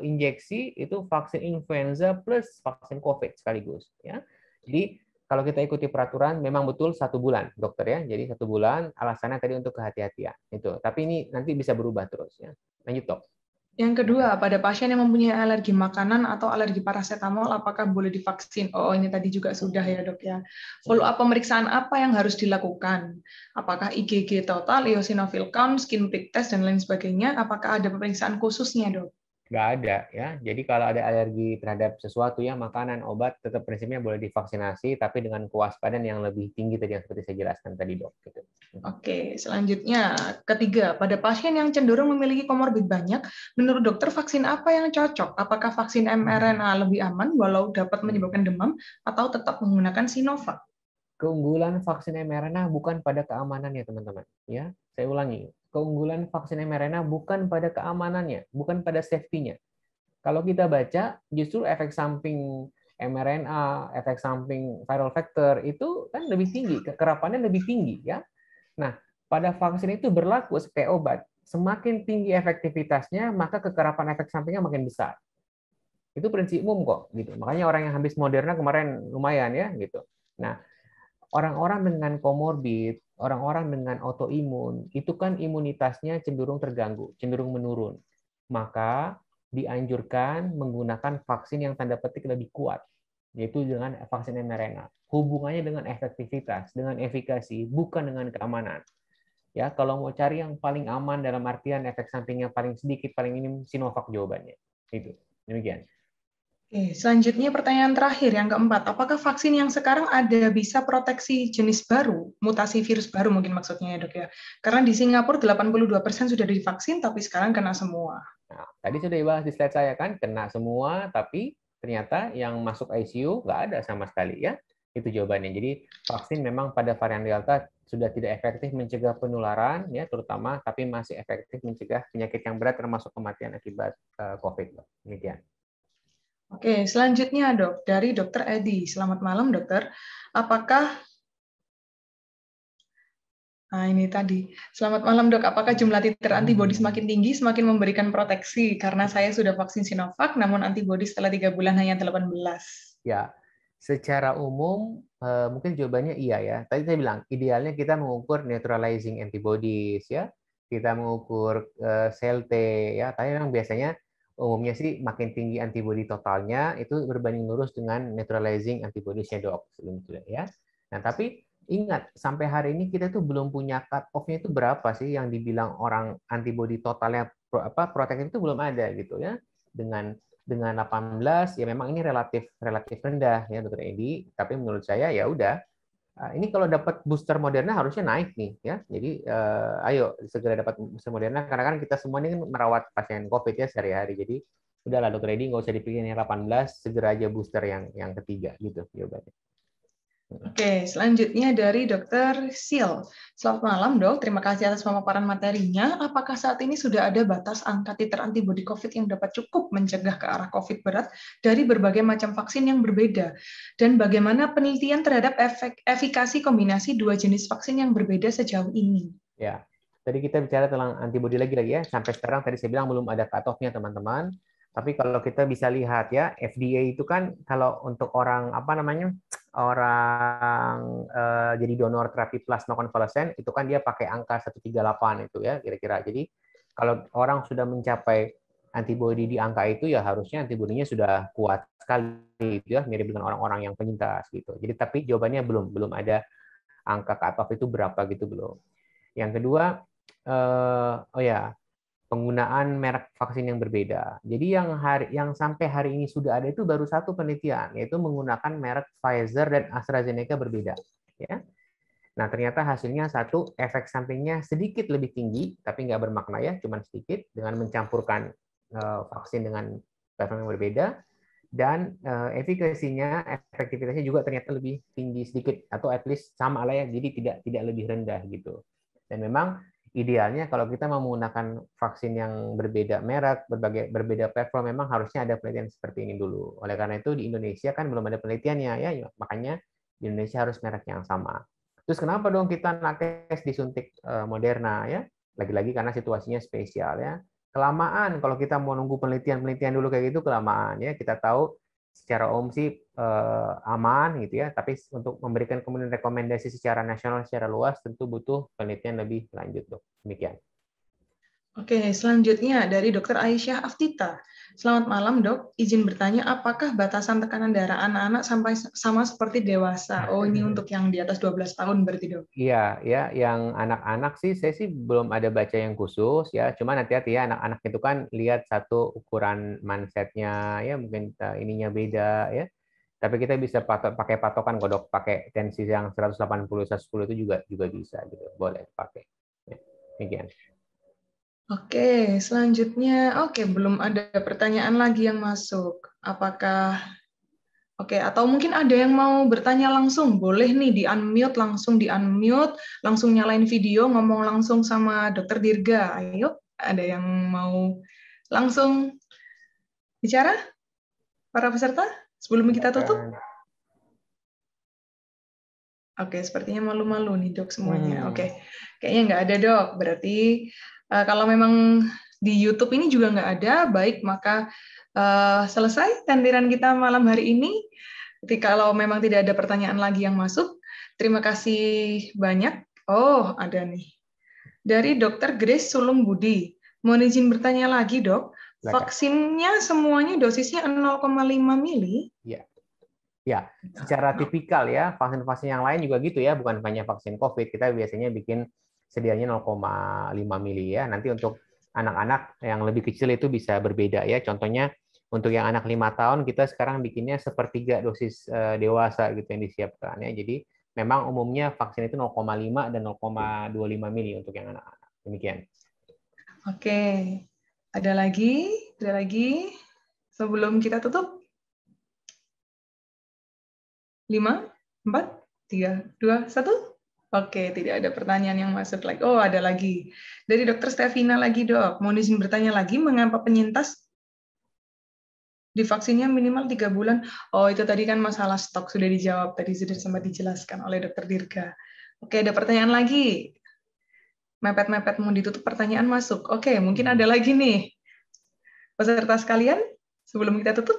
injeksi itu vaksin influenza plus vaksin COVID sekaligus. Ya. Jadi kalau kita ikuti peraturan, memang betul 1 bulan, dokter ya. Jadi 1 bulan, alasannya tadi untuk kehati-hatian. Itu. Tapi ini nanti bisa berubah terus ya. Lanjut dok. Yang kedua, pada pasien yang mempunyai alergi makanan atau alergi paracetamol, apakah boleh divaksin? Oh, ini tadi juga sudah ya dok ya. Follow-up pemeriksaan apa yang harus dilakukan? Apakah IgG total, eosinophil count, skin prick test, dan lain sebagainya? Apakah ada pemeriksaan khususnya dok? Nggak ada ya. Jadi kalau ada alergi terhadap sesuatu ya, makanan, obat, tetap prinsipnya boleh divaksinasi, tapi dengan kewaspadaan yang lebih tinggi tadi yang seperti saya jelaskan tadi dok. Gitu. Oke, selanjutnya ketiga, pada pasien yang cenderung memiliki komorbid banyak, menurut dokter vaksin apa yang cocok? Apakah vaksin mRNA lebih aman walau dapat menyebabkan demam, atau tetap menggunakan Sinovac? Keunggulan vaksin mRNA bukan pada keamanannya teman-teman. Ya, saya ulangi. Keunggulan vaksin mRNA bukan pada keamanannya, bukan pada safety-nya. Kalau kita baca, justru efek samping mRNA, efek samping viral vector itu kan lebih tinggi, kekerapannya lebih tinggi ya. Nah, pada vaksin itu berlaku seperti obat. Semakin tinggi efektivitasnya, maka kekerapan efek sampingnya makin besar. Itu prinsip umum kok, gitu. Makanya orang yang habis Moderna kemarin lumayan ya, gitu. Nah, orang-orang dengan komorbid, orang-orang dengan autoimun, itu kan imunitasnya cenderung terganggu, cenderung menurun. Maka dianjurkan menggunakan vaksin yang tanda petik lebih kuat, yaitu dengan vaksin mRNA. Hubungannya dengan efektivitas, dengan efikasi, bukan dengan keamanan. Ya, kalau mau cari yang paling aman dalam artian efek sampingnya paling sedikit, paling minim, Sinovac jawabannya. Itu. Demikian. Oke, selanjutnya pertanyaan terakhir yang keempat, apakah vaksin yang sekarang ada bisa proteksi jenis baru, mutasi virus baru mungkin maksudnya ya dok ya? Karena di Singapura 82% sudah divaksin, tapi sekarang kena semua. Nah, tadi sudah dibahas di slide saya kan, kena semua, tapi ternyata yang masuk ICU nggak ada sama sekali ya. Itu jawabannya. Jadi vaksin memang pada varian Delta sudah tidak efektif mencegah penularan ya terutama, tapi masih efektif mencegah penyakit yang berat termasuk kematian akibat COVID. Demikian. Oke, selanjutnya dok, dari Dr. Edi. Selamat malam dokter. Apakah Nah, ini tadi. Selamat malam, Dok. Apakah jumlah titer antibodi semakin tinggi, semakin memberikan proteksi? Karena saya sudah vaksin Sinovac, namun antibodi setelah 3 bulan hanya 18. Ya, Secara umum, mungkin jawabannya iya ya. Tadi saya bilang, idealnya kita mengukur neutralizing antibodies ya. Kita mengukur sel T ya. Tapi memang biasanya umumnya sih makin tinggi antibodi totalnya itu berbanding lurus dengan neutralizing antibodiesnya dok. Ya. Nah tapi ingat sampai hari ini kita tuh belum punya cut off-nya itu berapa sih yang dibilang orang antibodi totalnya protektif itu belum ada gitu ya. Dengan 18 ya memang ini relatif rendah ya Dokter Edi, tapi menurut saya ya udah ini kalau dapat booster Moderna harusnya naik nih ya. Jadi ayo segera dapat booster Moderna karena kan kita semua ini merawat pasien COVID ya sehari-hari. Jadi udahlah Dokter Edi nggak usah dipikirin yang 18, segera aja booster yang ketiga gitu jawabannya. Oke, selanjutnya dari Dr. Sil. Selamat malam, Dok. Terima kasih atas pemaparan materinya. Apakah saat ini sudah ada batas angka titer antibodi COVID yang dapat cukup mencegah ke arah COVID berat dari berbagai macam vaksin yang berbeda? Dan bagaimana penelitian terhadap efikasi kombinasi dua jenis vaksin yang berbeda sejauh ini? Ya, tadi kita bicara tentang antibodi lagi ya. Sampai sekarang tadi saya bilang belum ada cut-off-nya teman-teman. Tapi kalau kita bisa lihat ya, FDA itu kan kalau untuk orang orang jadi donor terapi plasma konvalesen itu kan dia pakai angka 138 itu ya kira-kira. Jadi kalau orang sudah mencapai antibodi di angka itu ya harusnya antibodinya sudah kuat sekali gitu ya, mirip dengan orang-orang yang penyintas gitu. Jadi tapi jawabannya belum ada angka cut-off itu berapa gitu belum. Yang kedua, penggunaan merek vaksin yang berbeda. Jadi yang sampai hari ini sudah ada itu baru satu penelitian, yaitu menggunakan merek Pfizer dan AstraZeneca berbeda. Ya. Nah, ternyata hasilnya satu, efek sampingnya sedikit lebih tinggi, tapi nggak bermakna ya, cuma sedikit, dengan mencampurkan vaksin dengan platform yang berbeda, dan efikasinya, efektivitasnya juga ternyata lebih tinggi sedikit, atau at least sama lah ya, jadi tidak lebih rendah gitu. Dan memang idealnya kalau kita mau menggunakan vaksin yang berbeda merek, berbeda platform, memang harusnya ada penelitian seperti ini dulu. Oleh karena itu di Indonesia kan belum ada penelitiannya ya, makanya di Indonesia harus merek yang sama. Terus kenapa dong kita nakes disuntik Moderna ya? Lagi-lagi karena situasinya spesial ya. Kelamaan kalau kita mau nunggu penelitian dulu kayak gitu kelamaan ya. Kita tahu secara umum sih aman gitu ya, tapi untuk memberikan kemudian rekomendasi secara nasional secara luas tentu butuh penelitian lebih lanjut dok. Demikian. Oke, selanjutnya dari Dr. Aisyah Aftita. Selamat malam, Dok. Izin bertanya, apakah batasan tekanan darah anak-anak sampai sama seperti dewasa? Oh, ini untuk yang di atas 12 tahun berarti, Dok. Iya, ya, yang anak-anak sih saya sih belum ada baca yang khusus ya. Cuman hati-hati ya, anak-anak itu kan lihat satu ukuran mansetnya ya, mungkin ininya beda ya. Tapi kita bisa pakai patokan kok dok, pakai tensi yang 180 110 itu juga bisa gitu. Boleh pakai. Ya, demikian. Oke, selanjutnya, belum ada pertanyaan lagi yang masuk. Apakah, atau mungkin ada yang mau bertanya langsung, boleh nih di-unmute, langsung nyalain video, ngomong langsung sama Dr. Dirga. Ayo, ada yang mau langsung bicara? Para peserta, sebelum kita tutup? Oke, sepertinya malu-malu nih dok semuanya. Oke, kayaknya nggak ada dok. Berarti kalau memang di YouTube ini juga nggak ada, baik maka selesai tandiran kita malam hari ini. Jadi kalau memang tidak ada pertanyaan lagi yang masuk, terima kasih banyak. Oh, ada nih. Dari Dr. Grace Sulung Budi. Mohon izin bertanya lagi dok, vaksinnya semuanya dosisnya 0,5 mili? Iya. Ya, secara tipikal ya, vaksin-vaksin yang lain juga gitu ya, bukan hanya vaksin COVID. Kita biasanya bikin sedianya 0,5 mili ya. Nanti untuk anak-anak yang lebih kecil itu bisa berbeda ya. Contohnya untuk yang anak 5 tahun kita sekarang bikinnya sepertiga dosis dewasa gitu yang disiapkan ya. Jadi memang umumnya vaksin itu 0,5 dan 0,25 mili untuk yang anak-anak. Demikian. Oke. Ada lagi? Sebelum kita tutup? 5, 4, 3, 2, 1. Oke, tidak ada pertanyaan yang masuk lagi. Oh, ada lagi. Dari Dr. Stevina lagi, dok. Mohon izin bertanya lagi, mengapa penyintas divaksinnya minimal 3 bulan? Oh, itu tadi kan masalah stok sudah dijawab. Tadi sudah sempat dijelaskan oleh Dr. Dirga. Oke, ada pertanyaan lagi. Mepet-mepet mau ditutup, pertanyaan masuk. Oke, mungkin ada lagi nih. Peserta sekalian, sebelum kita tutup.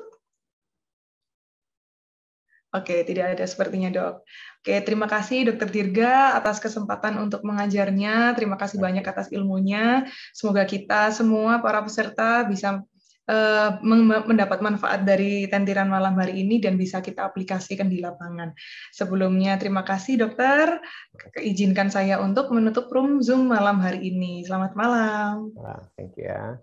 Oke, tidak ada sepertinya, Dok. Oke, terima kasih Dokter Dirga atas kesempatan untuk mengajarnya. Terima kasih banyak atas ilmunya. Semoga kita semua para peserta bisa mendapat manfaat dari tentiran malam hari ini dan bisa kita aplikasikan di lapangan. Sebelumnya, terima kasih Dokter. Izinkan saya untuk menutup room Zoom malam hari ini. Selamat malam. Thank you ya.